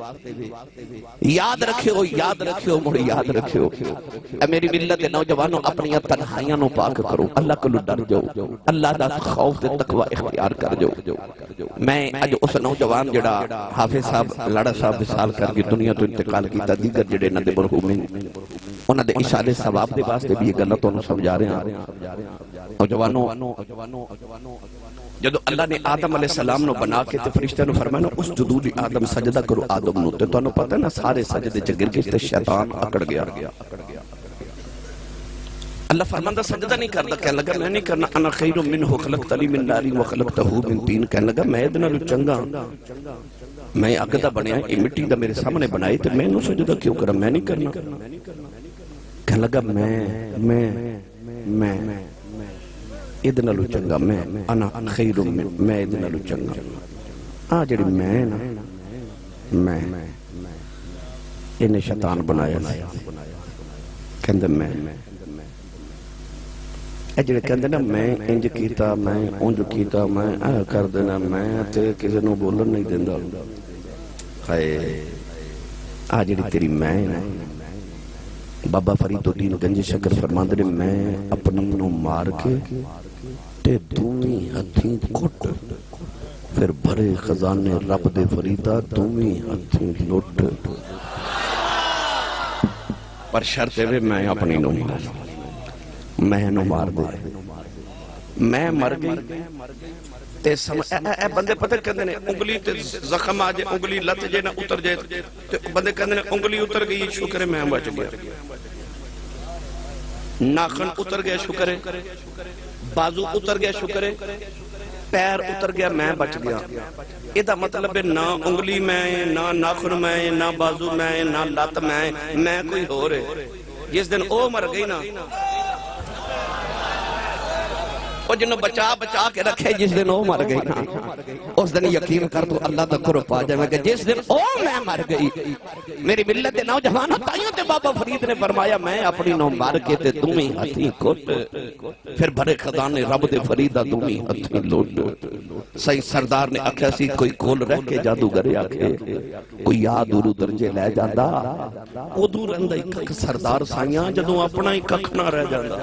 یاد رکھیو مڑ یاد رکھیو اے میری ملت نوجوانوں اپنی تنہائیاں نو پاک کرو اللہ کو ڈر جاؤ اللہ دا خوف دے تقوی اختیار کر جاؤ میں اج اس نوجوان جڑا حافظ صاحب لڑا صاحب وصال کر کے دنیا تو انتقال کیتا دیگر جڑے نہ دے مرحومین انہاں دے اشارے ثواب دے واسطے بھی یہ گلاں تانوں سمجھا رہے ہیں نوجوانوں جدو اللہ نے آدم علیہ السلام نو بنا کے تے فرشتہ نو فرمایا اس جدود آدم سجدہ کرو آدم نو تے تو پتہ نا سارے سجدے چ گر گئے تے شیطان اکڑ گیا اللہ فرماندا سجدہ نہیں کردا کہنے لگا میں نہیں کرنا انا خیر منہ خلقتنی من نار وخلقتہ من طین کہنے لگا میں ادنا نو چنگا میں اگ دا بنیا یہ مٹی دا میرے سامنے بنائی تے میں نو سجدہ کیوں کرا میں نہیں کرنا کہنے لگا ਇਹਦੇ ਨਾਲੋਂ ਚੰਗਾ ਮੈਂ ਅਨਾ ਖੈਰ ਮੈਂ ਇਹਦੇ ਨਾਲੋਂ ਚੰਗਾ ਆ ਜਿਹੜੀ ਮੈਂ ਨਾ ਮੈਂ ਇਹਨੇ ਸ਼ੈਤਾਨ ਬਣਾਇਆ ਕਹਿੰਦਾ ਮੈਂ ਇਹ ਜਿਹੜੇ ਕਹਿੰਦੇ ਨਾ ਮੈਂ ਇੰਜ ਕੀਤਾ ਮੈਂ ਉਂਝ ਕੀਤਾ ਮੈਂ ਆ ਕਰ ਦੇਣਾ ਮੈਂ ਤੇ ਕਿਸੇ ਨੂੰ ਬੋਲਣ ਨਹੀਂ ਦਿੰਦਾ ਹਾਏ ਆ ਜਿਹੜੀ ਤੇਰੀ ਮੈਂ ਨਾ ਬਾਬਾ ਫਰੀਦੁੱਦੀਨ ਗੰਜ ਸ਼ਕਰ ਫਰਮਾਉਂਦੇ ਨੇ ਮੈਂ ਆਪਣੀ ਨੂੰ ਮਾਰ ਕੇ ਤੇ ਦੋਵੇਂ ਹੱਥੀਂ ਕੁੱਟ ਫਿਰ ਭਰੇ ਖਜ਼ਾਨੇ ਰੱਬ ਦੇ ਫਰੀਦਾ ਦੋਵੇਂ ਹੱਥੀਂ ਲੁੱਟ ਪਰ ਸ਼ਰਤ ਹੈ ਮੈਂ ਆਪਣੀ ਨੂੰ ਮਾਰ ਮੈਂ ਨੂੰ ਮਾਰ ਦੇ ਮੈਂ ਮਰ ਗਈ ਤੇ ਇਹ ਬੰਦੇ ਪਤਾ ਕਹਿੰਦੇ ਨੇ ਉਂਗਲੀ ਤੇ ਜ਼ਖਮ ਆ ਜਾਏ ਉਂਗਲੀ ਲੱਤ ਜੇ ਨਾ ਉਤਰ ਜਾਏ ਤੇ ਬੰਦੇ ਕਹਿੰਦੇ ਨੇ ਉਂਗਲੀ ਉਤਰ ਗਈ ਸ਼ੁਕਰ ਹੈ ਮੈਂ ਬਚ ਗਿਆ ਨਾਖਣ ਉਤਰ ਗਿਆ ਸ਼ੁਕਰ ਹੈ ਬਾਜ਼ੂ ਉਤਰ ਗਿਆ ਸ਼ੁਕਰ ਹੈ ਪੈਰ ਉਤਰ ਗਿਆ ਮੈਂ ਬਚ ਗਿਆ ਇਹਦਾ ਮਤਲਬ ਹੈ ਨਾ ਉਂਗਲੀ ਮੈਂ ਨਾ ਨਾਖਣ ਮੈਂ ਨਾ ਬਾਜ਼ੂ ਮੈਂ ਨਾ ਲੱਤ ਮੈਂ ਕੋਈ ਹੋਰ ਹੈ ਜਿਸ ਦਿਨ ਉਹ ਮਰ ਗਈ ਨਾ ਉਹ ਜਿਹਨੂੰ ਬਚਾ ਕੇ ਰੱਖੇ ਜਿਸ ਦਿਨ ਉਹ ਮਰ ਗਈ ਨਾ ਉਸ ਦਿਨ ਯਕੀਨ ਕਰ ਤੂੰ ਅੱਲਾਹ ਦਾ ਕੁਰਬ ਪਾ ਜਾਵੇਂਗਾ ਜਿਸ ਦਿਨ ਉਹ ਮੈਂ ਮਰ ਗਈ ਮੇਰੀ ਮਿਲਤ ਦੇ ਨੌਜਵਾਨੋਂ ਤਾਈਓ ਤੇ ਬਾਬਾ ਫਰੀਦ ਨੇ ਫਰਮਾਇਆ ਮੈਂ ਆਪਣੀ ਨੂੰ ਮਾਰ ਕੇ ਤੇ ਤੂੰ ਹੀ ਹੱਥੀਂ ਕੁੱਟ ਫਿਰ ਭਰੇ ਖਜ਼ਾਨੇ ਰੱਬ ਦੇ ਫਰੀਦਾ ਤੂੰ ਹੀ ਹੱਥੀਂ ਲੁੱਟ ਸਹੀ ਸਰਦਾਰ ਨੇ ਆਖਿਆ ਸੀ ਕੋਈ ਕੋਲ ਰਹਿ ਕੇ ਜਾਦੂਗਰ ਆਖੇ ਕੋਈ ਯਾਦ ਉਰੂ ਦਰਜੇ ਲੈ ਜਾਂਦਾ ਉਦੋਂ ਰਹਿੰਦਾ ਇੱਕ ਸਰਦਾਰ ਸਾਈਆਂ ਜਦੋਂ ਆਪਣਾ ਹੀ ਕੱਖ ਨਾ ਰਹਿ ਜਾਂਦਾ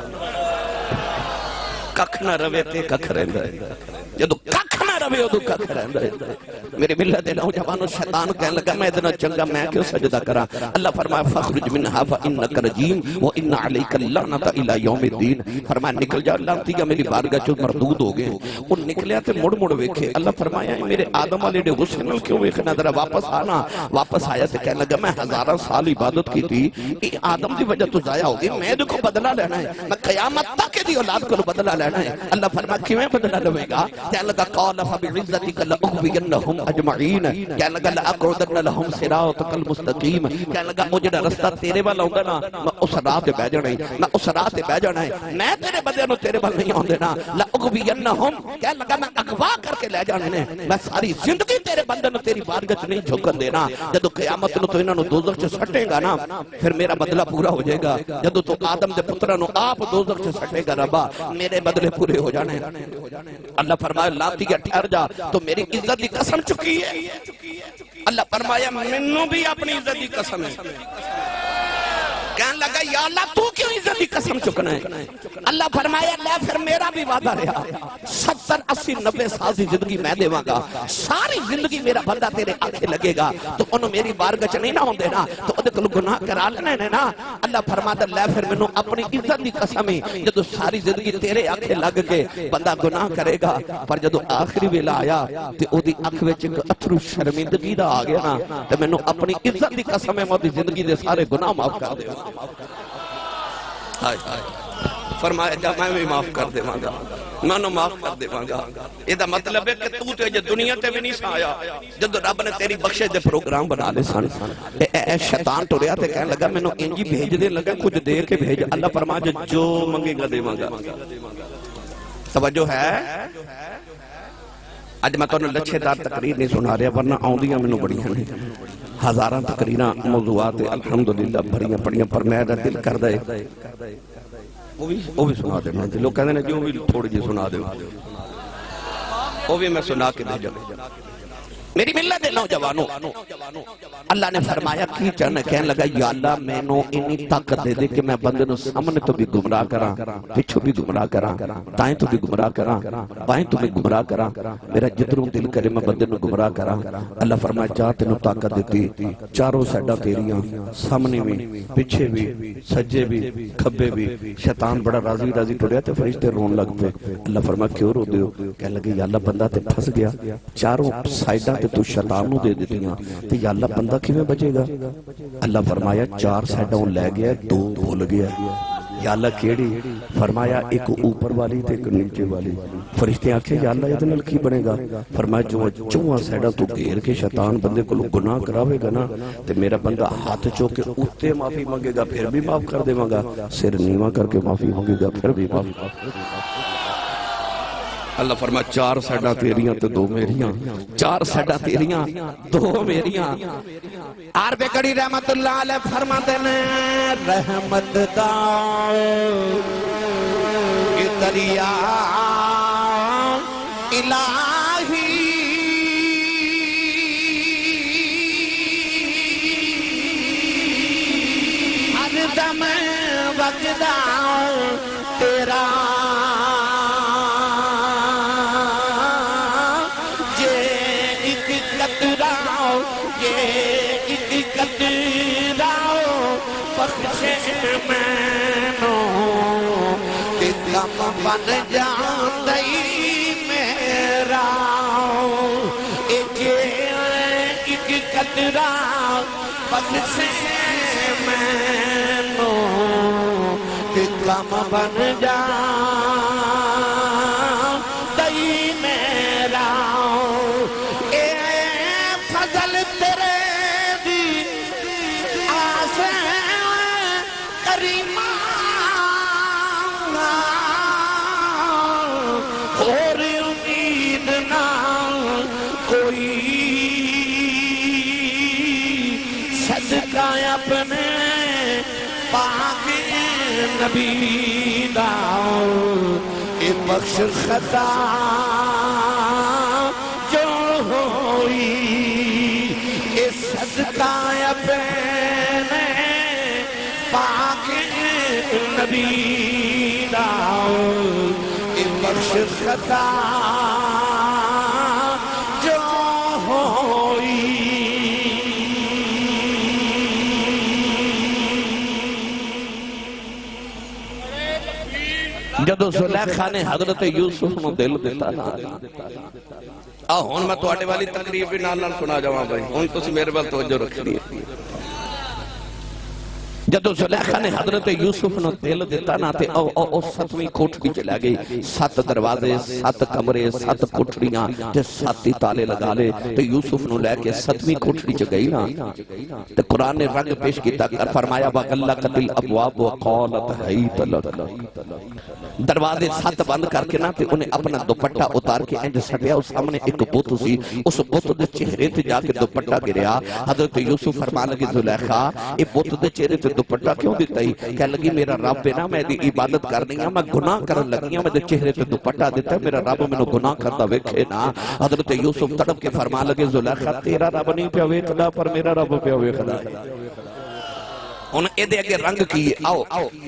ਕੱਖ ਨਾ ਰਵੇ ਤੇ ਕੱਖ ਰਹਿੰਦਾ ਜਦੋਂ ਕੱਖ ਨਾ ਰਵੇ ਉਦੋਂ ਕੱਖ ਰਹਿੰਦਾ ਮੇਰੇ ਮਿਲਤ ਦੇ ਨੌਜਵਾਨੋਂ ਸ਼ੈਤਾਨ ਕਹਿਣ ਲੱਗਾ ਮੈਂ ਇਹਦੇ ਨਾਲ ਚੰਗਾ ਮੈਂ ਕਿਉਂ ਸਜਦਾ ਕਰਾਂ ਅੱਲਾਹ ਫਰਮਾਇਆ ਫਖਰਜ ਮਿਨਹਾ ਫਇਨਕ ਰਜੀਮ ਵਇਨ ਅਲੈਕ ਲਾਨਤ ਇਲਾ ਯੌਮ الدین ਫਰਮਾਇਆ ਨਿਕਲ ਜਾ ਲਾਂਤੀਆ ਮੇਰੀ ਬਾਰਗਾਹ ਚੋਂ ਮਰਦੂਦ ਹੋ ਗਏ ਉਹ ਨਿਕਲਿਆ ਤੇ ਮੁੜ ਵੇਖੇ ਅੱਲਾਹ ਫਰਮਾਇਆ ਮੇਰੇ ਆਦਮ ਵਾਲੇ ਦੇ ਗੁੱਸੇ ਨਾਲ ਕਿਉਂ ਵੇਖਣਾ ਜ਼ਰਾ ਵਾਪਸ ਆਣਾ ਵਾਪਸ ਆਇਆ ਤੇ ਕਹਿਣ ਲੱਗਾ ਮੈਂ ਹਜ਼ਾਰਾਂ ਸਾਲ ਇਬਾਦਤ ਕੀਤੀ ਇਹ ਆਦਮ ਦੀ ਵਜ੍ਹਾ ਤੋਂ ਜ਼ਾਇਆ ਹੋ ਗਈ ਮੈਂ ਇਹਦੇ ਕੋਲ ਬਦਲਾ ਲੈਣਾ ਹੈ ਮੈਂ ਕਿਆਮਤ ਤੱਕ ਇਹਦੀ ਔਲਾਦ ਕੋਲ ਬਦਲਾ ਲੈਣਾ ہے اللہ فرمایا کیویں بدلہ لوے گا کہنے لگا قال فبعزتك لأغوينهم اجمعین کہنے لگا لاقعدن لهم صراطك المستقیم کہنے لگا وہ جڑا رستہ تیرے وال آوندا نا میں اس راہ تے بیٹھ جانا ہے میں اس راہ تے بیٹھ جانا ہے میں تیرے بندے نو تیرے وال نہیں آوندے نا لاغوینهم کہنے لگا میں اغوا کر کے لے جانے نے میں ساری زندگی تیرے بندے نو تیری بارگاہ نہیں جھکن دینا جدوں قیامت نو تو انہاں نو دوزخ چ سٹے گا نا پھر میرا بدلہ پورا ہو جائے گا جدوں تو آدم دے پتراں نو آپ دوزخ چ سٹے گا ربا میرے بدلے پورے ہو جانے اللہ فرمایا لاتی کے ٹھہر جا تو میری عزت کی قسم چکی ہے اللہ فرمایا منوں بھی اپنی عزت کی قسم ہے کہنے لگا یا اللہ تو کیوں عزت کی قسم چکنا ہے اللہ فرمایا لے پھر میرا بھی وعدہ رہا 70 80 90 سال کی زندگی میں دے گا ساری زندگی میرا بندہ تیرے آنکھیں لگے گا تو انہوں میری بارگاہ چ نہیں نہ ہوندے نا تو اودے کول گناہ کرا لینے نے نا اللہ فرماتا لے پھر مینوں اپنی عزت دی قسم ہے جدوں ساری زندگی تیرے آنکھیں لگ کے بندہ گناہ کرے گا پر جدوں آخری ویلا آیا تے اودی اکھ وچ ایک اتھرو شرمندگی دا آ گیا نا تے مینوں اپنی عزت دی قسم ہے میں زندگی دے سارے گناہ معاف کر دے فرمایا جا میں بھی معاف کر دے مانگا میں انہوں معاف کر دے مانگا یہ دا مطلب ہے کہ تو تے دنیا تے بھی نہیں سا آیا جب رب نے تیری بخشے دے پروگرام بنا لے سن اے شیطان ٹوریا تے کہنے لگا میں انہوں انجی بھیج دے لگا کچھ دے کے بھیج اللہ فرمایا جو منگے گا دے مانگا توجہ ہے آج میں تو انہوں لچھے دار تقریر نہیں سنا رہا ورنہ آؤندیاں میں انہوں بڑی ہیں ہزاراں تقریرہ موضوعات الحمدللہ بھریاں پڑیاں پر میرا دل کر دے وہ بھی سنا دے میں لوگ کہتے ہیں جو بھی تھوڑی جی سنا دے وہ بھی میں سنا کے بھیجا میری ملت نوجوانوں اللہ نے فرمایا کی چاہنے کہنے لگا یا اللہ میں نو انی طاقت دے دے کہ میں بندے نو سامنے تو بھی گمراہ کراں پچھو بھی گمراہ کراں دائیں تو بھی گمراہ کراں بائیں تو بھی گمراہ کراں میرا جتنوں دل کرے میں بندے نو گمراہ کراں اللہ فرمایا جا تینوں طاقت دیتی چاروں سیڈا تیریاں سامنے بھی پیچھے بھی سجے بھی کھبے بھی شیطان بڑا راضی راضی ٹوڑیا تے فرشتے رون لگ پے اللہ فرمایا کیوں رو دیو کہنے لگے یا اللہ بندہ تے پھنس گیا چاروں سائڈاں تے تو شیطان نو دے دیتیاں تے یا اللہ بندہ کیویں بچے گا اللہ فرمایا 4 سائڈوں لے گیا 2 بھول گیا یا اللہ کیڑی فرمایا ایک اوپر والی تے ایک نیچے والی فرشتے آکھے یا اللہ یہ نال کی بنے گا فرمایا جو چواں سائڈاں تو گھیر کے شیطان بندے کو گناہ کراوے گا نا تے میرا بندہ ہاتھ چوک کے اوتے معافی مانگے گا پھر بھی معاف کر دے گا سر نیواں کر کے معافی مانگے گا پھر بھی معافی اللہ فرما 4 سیڈاں تیریاں تے 2 میریاں 4 سیڈاں تیریاں 2 میریاں عرب کڑی رحمت اللہ علیہ فرما دینے رحمت دا یہ دریا الہی ہر دم وقدا تیرا بن جاندئی میرا ایک قطرہ بخشے مینوں کہ کم بن جاندئی میرا اے فضل تیرے دی آسے کریمہ اور امید نہ کوئی صدقہ اپنے پاک نبی دا اے بخش خطا جو ہوئی اے صدقہ اپنے پاک نبی دا بخش خطا جو ہوئی جدو زلیخا نے حضرت یوسف نو دل دیتا نا ہون میں تو آٹے والی تقریب بھی نال نال سنا جاؤں بھائی ہون تو سی میرے بل توجہ رکھ دی جدو زلیخا نے حضرت یوسف نو دل دیتا نا تے او 7ویں کوٹھڑی چلا گئی 7 دروازے 7 کمرے 7 کوٹھڑیاں تے 7 تالے لگا لے تے یوسف نو لے کے 7ویں کوٹھڑی چ گئی نا تے قرآن نے رنگ پیش کیتا کر فرمایا وَغَلَّقَتِ الْأَبْوَابُ وَقَالَتْ حَيْتَ لَكَ دروازے 7 بند کر کے نا تے انہیں اپنا دوپٹہ اتار کے انج سٹیا اس سامنے ایک بت سی اس بت دے چہرے تے جا کے دوپٹہ گریا حضرت یوسف فرما لگے زلیخا اے بت دے چہرے تے دوپٹہ کیوں دیتا ہی کہہ لگی میرا رب ہے نا میں دی عبادت کرنی ہوں میں گناہ کرن لگی ہوں میں دے چہرے تے دوپٹہ دیتا ہے میرا رب میں نو گناہ کرتا ویکھے نا حضرت یوسف تڑپ کے فرما لگے زلیخا تیرا رب نہیں پیا ویکھدا پر میرا رب پیا ویکھدا انہوں نے دے اگے رنگ کیے آؤ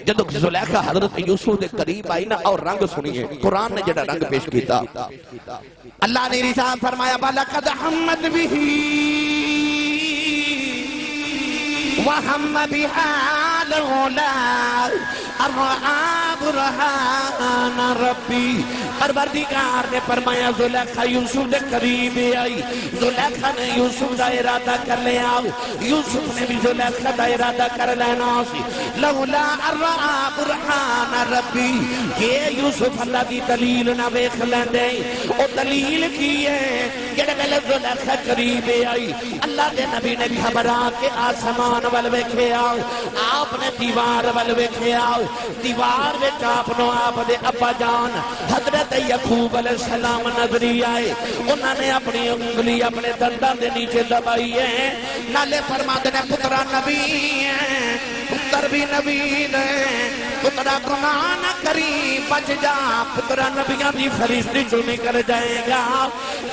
جدو زلیخا حضرت یوسف دے قریب آئی نا اور رنگ سنیے قرآن نے جڑا رنگ پیش کیتا اللہ نے رسالت فرمایا وَلَقَدْ حَمَّتْ بِهِ وَحَمَّ بِهَا لَوْلَا أَرْعَى بُرْهَانَ رَبِّي پروردگار نے فرمایا زلیخا یوسف دے قریب آئی زلیخا نے یوسف دا ارادہ کر لیا یوسف نے بھی زلیخا دا ارادہ کر لینا سی لولا أَرْعَى بُرْهَانَ رَبِّي کہ یوسف اللہ دی دلیل نہ ویکھ لیندے او دلیل کی ہے جڑے ویلے زلیخا قریب آئی اللہ دے نبی نے گھبرا کے آسمان ول ویکھیا آپ نے دیوار ول ویکھیا دیوار وچ آپ نو آپ دے ابا جان حضرت یعقوب علیہ السلام نظری آئے انہوں نے اپنی انگلی اپنے دنداں دے نیچے دبائی ہے نالے فرما دے پترا نبی ہے پتر بھی نبی نے پترا گناہ نہ کری بچ جا پترا نبیاں دی فرشتے جو نکل جائے گا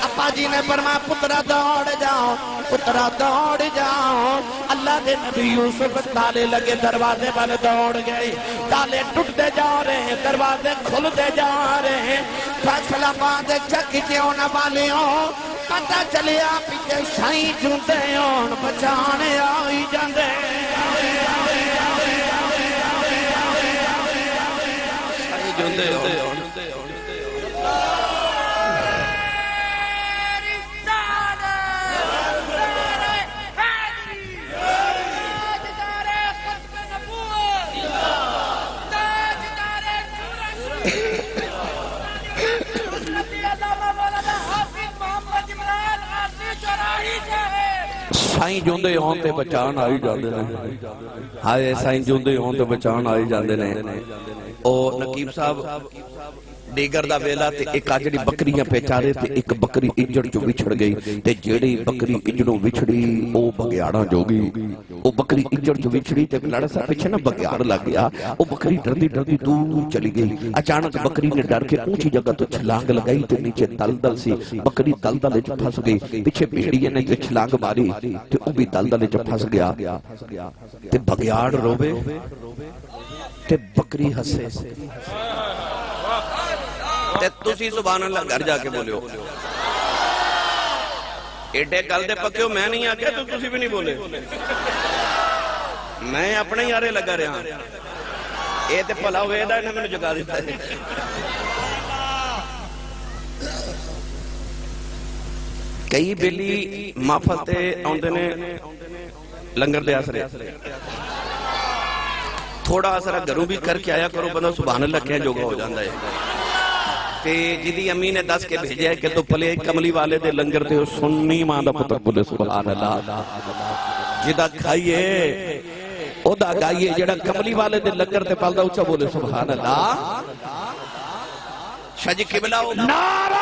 ابا جی نے فرمایا پترا دوڑ جاؤ پترا دوڑ جاؤ اللہ دے نبی یوسف تالے لگے دروازے والے دوڑ گئے تالے ٹوٹتے جا رہے ہیں دروازے کھلتے جا رہے ہیں فیصلہ باد چک چیون والے ہوں پتہ چلیا پیچھے سائیں جھوٹے ہون بچانے آئی جاندے سائیں جھوٹے ہون سائیں جوندے ہون تے بچان آئی جاندے نے ہائے سائیں جوندے ہون تے بچان آئی جاندے نے او نقیب صاحب ਡੀਗਰ ਦਾ ਵੇਲਾ ਤੇ ਇੱਕ ਆ ਜਿਹੜੀ ਬੱਕਰੀਆਂ ਪੇਚਾਰੇ ਤੇ ਇੱਕ ਬੱਕਰੀ ਇੰਜਣ ਚੋਂ ਵਿਛੜ ਗਈ ਤੇ ਜਿਹੜੀ ਬੱਕਰੀ ਇੰਜਣੋਂ ਵਿਛੜੀ ਉਹ ਬਗਿਆੜਾਂ ਜੋਗੀ ਉਹ ਬੱਕਰੀ ਇੰਜਣ ਚੋਂ ਵਿਛੜੀ ਤੇ ਲੜ ਸਾ ਪਿੱਛੇ ਨਾ ਬਗਿਆੜ ਲੱਗ ਗਿਆ ਉਹ ਬੱਕਰੀ ਡਰਦੀ ਡਰਦੀ ਦੂਰ ਚਲੀ ਗਈ ਅਚਾਨਕ ਬੱਕਰੀ ਨੇ ਡਰ ਕੇ ਉੱਚੀ ਜਗ੍ਹਾ ਤੋਂ ਛਲਾਂਗ ਲਗਾਈ ਤੇ ਨੀਚੇ ਦਲਦਲ ਸੀ ਬੱਕਰੀ ਦਲਦਲ ਵਿੱਚ ਫਸ ਗਈ ਪਿੱਛੇ ਭੇੜੀਏ ਨੇ ਜੋ ਛਲਾਂਗ ਮਾਰੀ ਤੇ ਉਹ ਵੀ ਦਲਦਲ ਵਿੱਚ ਫਸ ਗਿਆ ਤੇ ਬਗਿਆੜ ਰੋਵੇ ਤੇ ਬੱਕਰੀ ਹੱਸੇ ਤੇ ਤੁਸੀਂ ਸੁਭਾਨ ਅੱਲਾਹ ਘਰ ਜਾ ਕੇ ਬੋਲਿਓ ਏਡੇ ਗੱਲ ਦੇ ਪੱਕਿਓ ਮੈਂ ਨਹੀਂ ਆਖਿਆ ਤੇ ਤੁਸੀਂ ਵੀ ਨਹੀਂ ਬੋਲੇ ਮੈਂ ਆਪਣੇ ਯਾਰੇ ਲੱਗਾ ਰਿਹਾ ਇਹ ਤੇ ਭਲਾ ਹੋਵੇ ਇਹਦਾ ਇਹਨੇ ਮੈਨੂੰ ਜਗਾ ਦਿੱਤਾ ਕਈ ਬੇਲੀ ਮਾਫਲ ਤੇ ਆਉਂਦੇ ਨੇ ਲੰਗਰ ਦੇ ਆਸਰੇ ਥੋੜਾ ਅਸਰ ਘਰੋਂ ਵੀ ਕਰਕੇ ਆਇਆ ਕਰੋ ਬੰਦਾ ਸੁਭਾਨ ਅੱਲਾਹ ਕਹਿ ਜੋਗਾ ਹੋ ਜਾਂਦਾ ਹੈ ਤੇ ਜਿਹਦੀ ਅਮੀ ਨੇ ਦੱਸ ਕੇ ਭੇਜਿਆ ਕਿ ਤੂੰ ਭਲੇ ਕਮਲੀ ਵਾਲੇ ਦੇ ਲੰਗਰ ਤੇ ਸੁੰਨੀ ਮਾਂ ਦਾ ਪੁੱਤਰ ਬੋਲੇ ਸੁਭਾਨ ਅੱਲਾਹ ਜਿਹਦਾ ਖਾਈਏ ਉਹਦਾ ਗਾਈਏ ਜਿਹੜਾ ਕਮਲੀ ਵਾਲੇ ਦੇ ਲੰਗਰ ਤੇ ਪਲਦਾ ਉੱਚਾ ਬੋਲੇ ਸੁਭਾਨ ਅੱਲਾਹ ਸ਼ਾਜੀ ਕਿਬਲਾ ਨਾਰਾ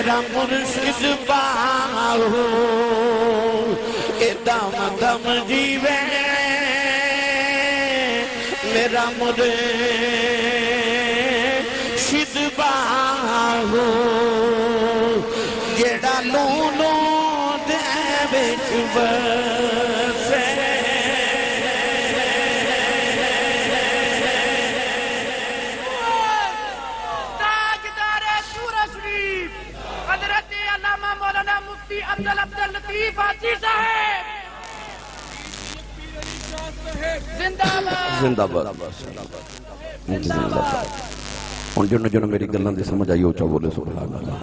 میرا مرشد باہو اے دم دم جیوے میرا مرشد باہو جیڑا لونو دے بچ بسے عبد اللطیف حاجی صاحب زندہ باد ہن جنوں میری گلاں دی سمجھ آئی اونچا بولے سبحان اللہ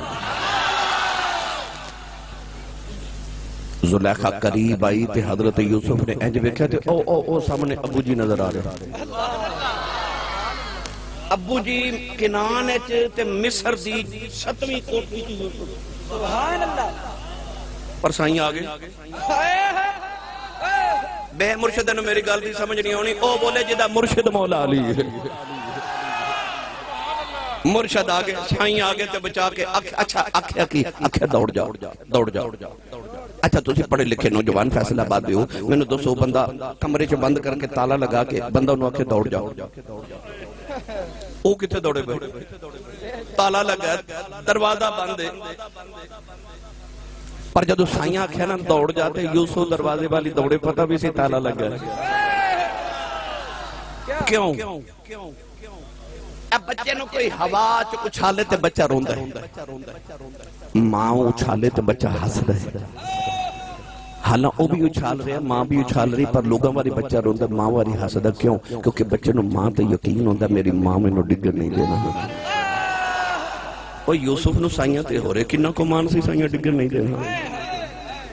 زلیخا قریب آئی تے حضرت یوسف نے انج ویکھیا تے او سامنے ابو جی نظر آ رہے ابو جی کنان وچ تے مصر دی 7ویں کوٹھی تے یوسف سبحان اللہ پر سائیں آگے بے مرشد نے میری گل دی سمجھ نہیں ہونی او بولے جدا مرشد مولا علی مرشد آگے سائیں آگے تے بچا کے اچھا اکھیا دوڑ جاؤ اچھا تسی پڑھے لکھے نوجوان فیصلہ آباد بھی ہو میں نے 200 بندہ کمرے چ بند کر کے تالا لگا کے بندہ انہوں اکھے دوڑ جاؤ او کتے دوڑے بے تالا لگا دروازہ بندے پر جدو سائیاں کھینا دوڑ جاتے یوسف دروازے والی دوڑے پتہ بھی سی تالا لگ گیا کیوں اب بچے نو کوئی ہوا چ اچھالے تے بچہ روندہ ہے ماں اچھالے تے بچہ ہس رہے حالاں او بھی اچھال رہے ماں بھی اچھال رہی پر لوگاں واری بچہ روندہ ماں واری ہسدہ کیوں کیونکہ بچے نو ماں تے یقین ہوندہ میری ماں میں نو ڈگر نہیں دینا اور یوسف نو سائیاں تے ہو رہے کنہ کو مان سی سائیاں ڈگر نہیں دینا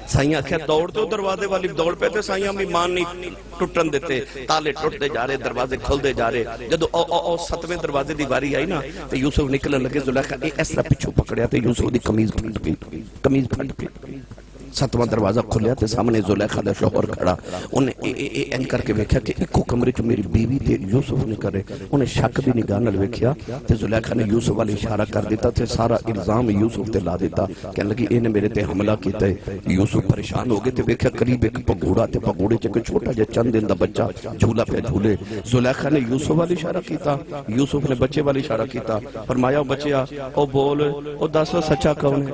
سائیاں کیا دوڑ تو دروازے والی دوڑ پہ تے سائیاں بھی مان نہیں ٹوٹن دیتے تالے ٹوٹتے جا رہے دروازے کھل دے جا رہے جدو او 7ویں دروازے دی باری آئی نا تے یوسف نکلن لگے زلیخا اس طرح پچھو پکڑیا تے یوسف دی قمیض پھٹ گئی 7واں دروازہ کھلیا تے سامنے زلیخا دا شوہر کھڑا انہیں این کر کے ویکھیا کہ ایکو کمرے چو میری بیوی تے یوسف نے کرے انہیں شک بھی نگاہ نال ویکھیا تے زلیخا نے یوسف والی اشارہ کر دیتا تے سارا الزام یوسف تے لا دیتا کہنے لگی اینے میرے تے حملہ کیتا ہے یوسف پریشان ہو گئے تے ویکھیا قریب ایک پگوڑا تے پگوڑے چکے چھوٹا جے چند دن دا بچہ جھولا پہ جھولے زلیخا نے یوسف والی اشارہ کیتا یوسف نے بچے والی اشارہ کیتا فرمایا بچیا او بول او دسو سچا کون ہے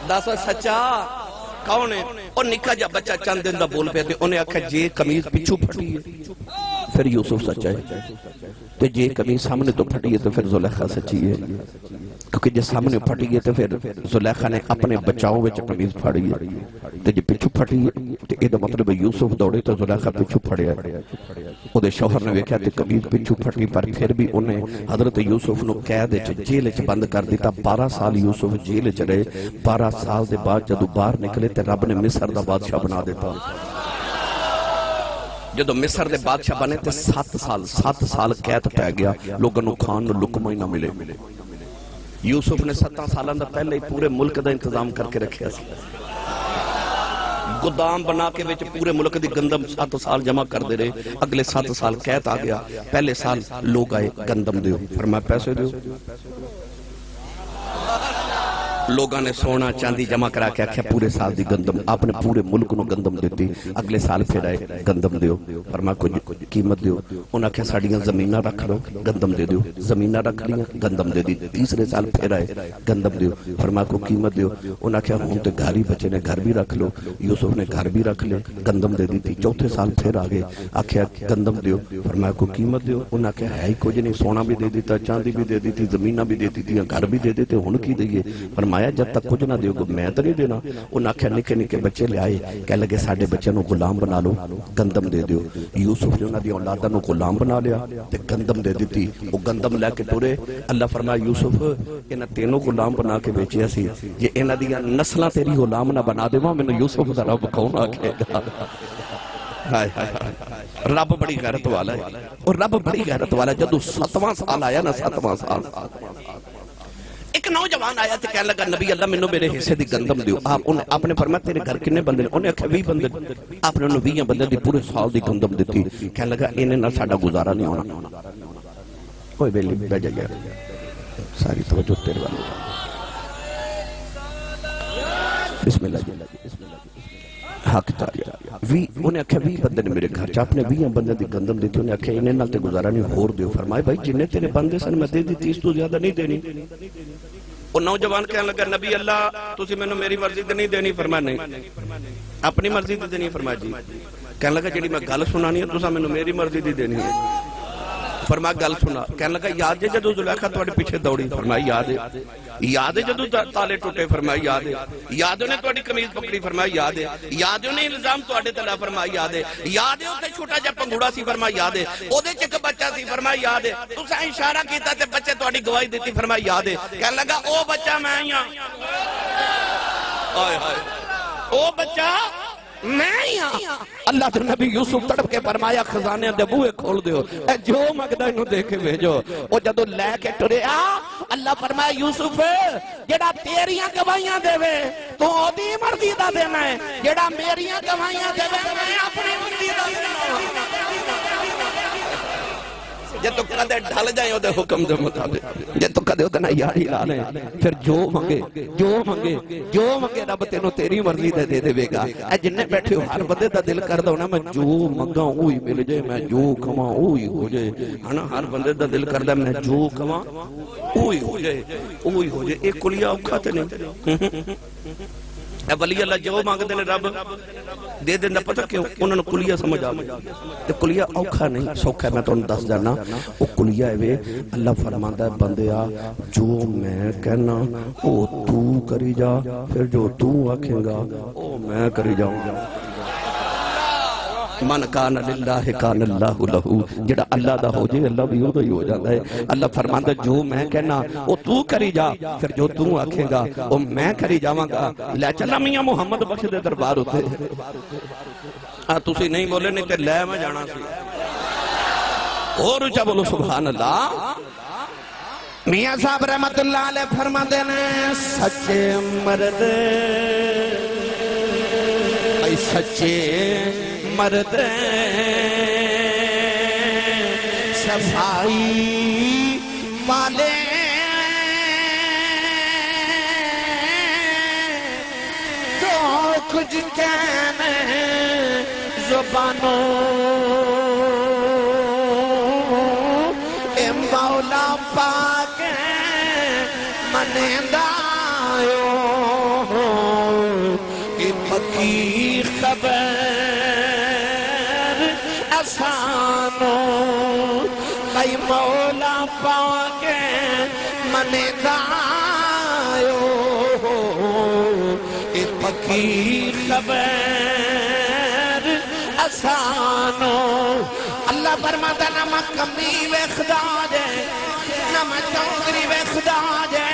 دسو سچا کون ہے اور نکا جا بچہ چند دن دا بول پہ دے انہیں آکھا جے قمیض پچھو پھٹی ہے پھر یوسف سچا ہے تو جے قمیض سامنے تو پھٹی ہے تو پھر زلیخا سچی ہے کیونکہ جے سامنے پھٹی ہے تو پھر زلیخا نے اپنے بچاؤں وچ قمیض پھڑی ہے تو جے پچھو پھٹی ہے تو یہ مطلب یوسف دوڑے تو زلیخا پچھو پھڑے ہے او دے شوہر نے ویکھیا تے قمیض پچھو پھٹی پر پھر بھی انہیں حضرت یوسف نو قید وچ جیل وچ بند کر دیتا 12 سال یوسف جیل وچ رہے 12 سال دے بعد جدو باہر نکلے تے رب نے مصر دا بادشاہ بنا دیتا جدو مصر دے بادشاہ بنے تے 7 سال قید پہ گیا لوگوں نو کھان نو لقمہ ہی نہ ملے یوسف نے 7 سالوں دا پہلے ہی پورے ملک دا انتظام کر کے رکھیا سی گودام بنا کے وچ پورے ملک دی گندم 7 سال جمع کر دے رہے اگلے 7 سال قید آ گیا پہلے سال لوگ آئے گندم دیو فرمایا پیسے دیو لوگاں نے سونا چاندی جمع کرا کے آکھیا پورے سال دی گندم آپ نے پورے ملک نو گندم دیتی اگلے سال پھر آئے گندم دیو فرمایا کچھ قیمت دیو انہاں آکھیا ساڑیاں زمینہ رکھ لو گندم دے دیو زمینہ رکھ لیا گندم دے دی تیسرے سال پھر آئے گندم دیو فرمایا کو قیمت دیو انہاں آکھیا ہوں تے گھر ہی بچے نے گھر بھی رکھ لو یوسف نے گھر بھی رکھ لے گندم دے دی چوتھے سال پھر آگے آکھیا گندم دیو فرمایا کو قیمت دیو انہاں آکھیا ہے ہی کچھ نہیں سونا بھی دے دیتا چاندی بھی دے دیتی زمینہ بھی دے دیتی گھر بھی دے دیتے ہن کی دئیے فرمایا جب تک کچھ نہ دیو گو میں تو نہیں دینا انہاں آکھیا نکے نکے بچے لے آئے کہہ لگے ساڑھے بچے نو غلام بنا لو گندم دے دیو یوسف نے انہاں دی اولادہ نو غلام بنا لیا تے گندم دے دیتی وہ گندم لے کے ٹورے اللہ فرمایا یوسف انہاں تینوں غلام بنا کے بیچے سی یہ انہاں دیاں نسلاں تیری غلام نہ بنا دے میں نے یوسف دا رب کون آکھے گا رب بڑی غیرت والا ہے اور رب بڑی غیرت والا ہے جدو 7واں سال آیا نا 7واں سال ایک نوجوان آیا تھے کہنے لگا نبی اللہ میں میرے حصے دی گندم دیو آپ نے فرمایا تیرے گھر کنے بندے انہیں اکھے 20 بندے آپ نے انہیں 20 بندے دی پورے سال دی گندم دیتی کہنے لگا انہیں نہ ساڑھا گزارا نہیں ہونا کوئی بیلی بیجا گیا ساری توجہ تیرے والے بسم اللہ جی بسم اللہ حق تاریا وی انہیں اکھے 20 بندے نے میرے گھر چاپنے 20 بندے دی گندم دیتی انہیں اکھے انہیں نال تے گزارا نہیں ہور دیو فرمائے بھائی جنہیں تیرے بندے سن میں دے دی 30 تو زیادہ نہیں دینی وہ نوجوان کہنے لگا نبی اللہ تسی میں نے میری مرضی تے نہیں دینی فرمایا نہیں اپنی مرضی تے دینی فرمایا جی کہنے لگا جڑی میں گل سنانی ہے تسا میں نے میری مرضی دی دینی ہے فرمایا گل سنا کہنے لگا یاد ہے جدو زلیخا تواڈے پیچھے دوڑی فرمایا یاد ہے جدو تالے ٹوٹے فرمایا یاد انہیں تواڈی قمیض پکڑی فرمایا یاد انہیں الزام تواڈے تے لا فرمایا یاد ہے اوتے چھوٹا جا پنگوڑا سی فرمایا یاد ہے اودے چ اک بچہ سی فرمایا یاد ہے تسا اشارہ کیتا تے بچے تواڈی گواہی دیتی فرمایا یاد ہے کہنے لگا او بچہ میں ہی ہاں او بچہ میں ہی ہاں اللہ تو نبی یوسف تڑپ کے فرمایا خزانے دے بوئے کھول دیو اے جو مگدہ انہوں دیکھے بھیجو او جدو لے کے ٹرے اللہ فرمایا یوسف جڑا تیریاں گواہیاں دے وے تو دی مرضی دا دینا ہے جڑا میریاں گواہیاں دے وے میں اپنی مرضی دا دینا جے تو کدے ڈھل جائیں او دے حکم دے مطابق جے تو کدے اتنا یاری لالیں پھر جو منگے رب تینوں تیری مرضی دے دے گا اے جنہیں بیٹھے ہو ہر بندے دا دل کر دو نا میں جو منگا اوہی مل جائے میں جو کما اوہی ہو جائے ہر بندے دا دل کر دے میں جو کما اوہی ہو جائے ایک کلیہ اوکھا تے نہیں اے ولی اللہ جو مانگ دے رب دے دینا پتہ کیوں انہوں نے کلیہ سمجھ آگے کلیہ اوکھا نہیں سوکھا ہے میں تو انہیں دس جانا وہ کلیہ ہے اللہ فرماندہ ہے بندیا جو میں کہنا وہ تو کری جا پھر جو تو آکھیں گا وہ میں کری جاؤں گا من کان للہ کان اللہ لہو جڑا اللہ دا ہو جائے اللہ بھی ہو جاتا ہے اللہ فرماتا جو میں کہنا وہ تو کری جا پھر جو تو آکھے گا وہ میں کری جاواں گا لے چلا میاں محمد بخش دے دربار ہوتے تسی نہیں بولے نہیں تے لے میں جانا سی اور اچھا بولو سبحان اللہ میاں صاحب رحمت اللہ علیہ فرما دینے سچے مرد اے سچے مرد صفائی والے جو کچھ کہنے زبانوں اے مولا پاک منیندائیو اے پکی خبر سانو کئی مولا پاک منے دائیو اے پکی خبر اسانو اللہ فرماتا نہ میں کمی وے خدا جے نہ میں چونگری وے خدا جے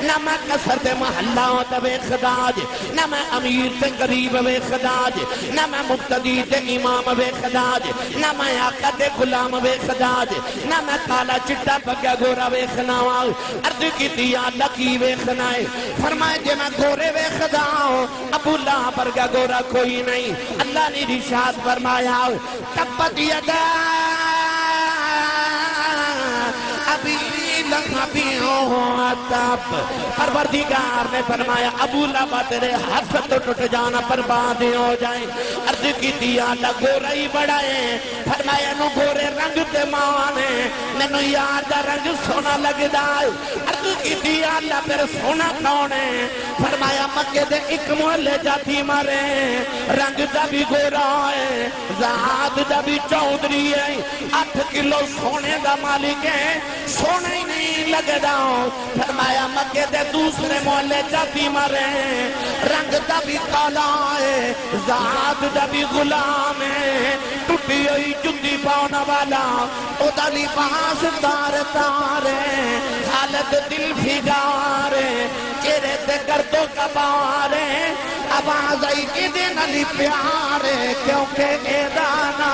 نہ میں کسرت محلہ وے خدا جے نہ میں امیر تے قریب وے خدا جے نہ میں مقتدی تے امام وے خدا جے نہ میں آقا تے غلام وے خدا جے نہ میں کالا چٹا پکیا گورا وے خناواں عرض کی دیا اللہ کی وے خنائے فرمائے جے میں گورے وے خدا ہوں ابو اللہ برگا گورا کوئی نہیں اللہ نے رشاد فرمایا تبت یدا ابھی تب پروردگار نے فرمایا ابو لہب تیرے ہاتھ تو ٹوٹ جانا برباد ہو جائیں عرض کی دیا اللہ گورا ہی بڑھائے فرمایا نو گورے رنگ تے مانے ننو یار دا رنگ سونا لگ دائے عرض کی دیا اللہ پھر سونا کونے فرمایا مکہ دے ایک محلے جاتی مارے رنگ دا بھی گورا ہے ذات دا بھی چودری ہے 8 کلو سونے دا مالک ہے سونا ہی نہیں لگ داؤں فرمایا مکہ دے دوسرے محلے جاتی مارے رنگ دا بھی کالا ہے ذات دا بھی غلام ہے ٹوٹی ہوئی جُندی پاؤنا والا او دا لباس تار تارے حالت دل فگارے چہرے تے گردوں کا بارے آواز آئی کہ دن علی پیارے کیونکہ اے دانا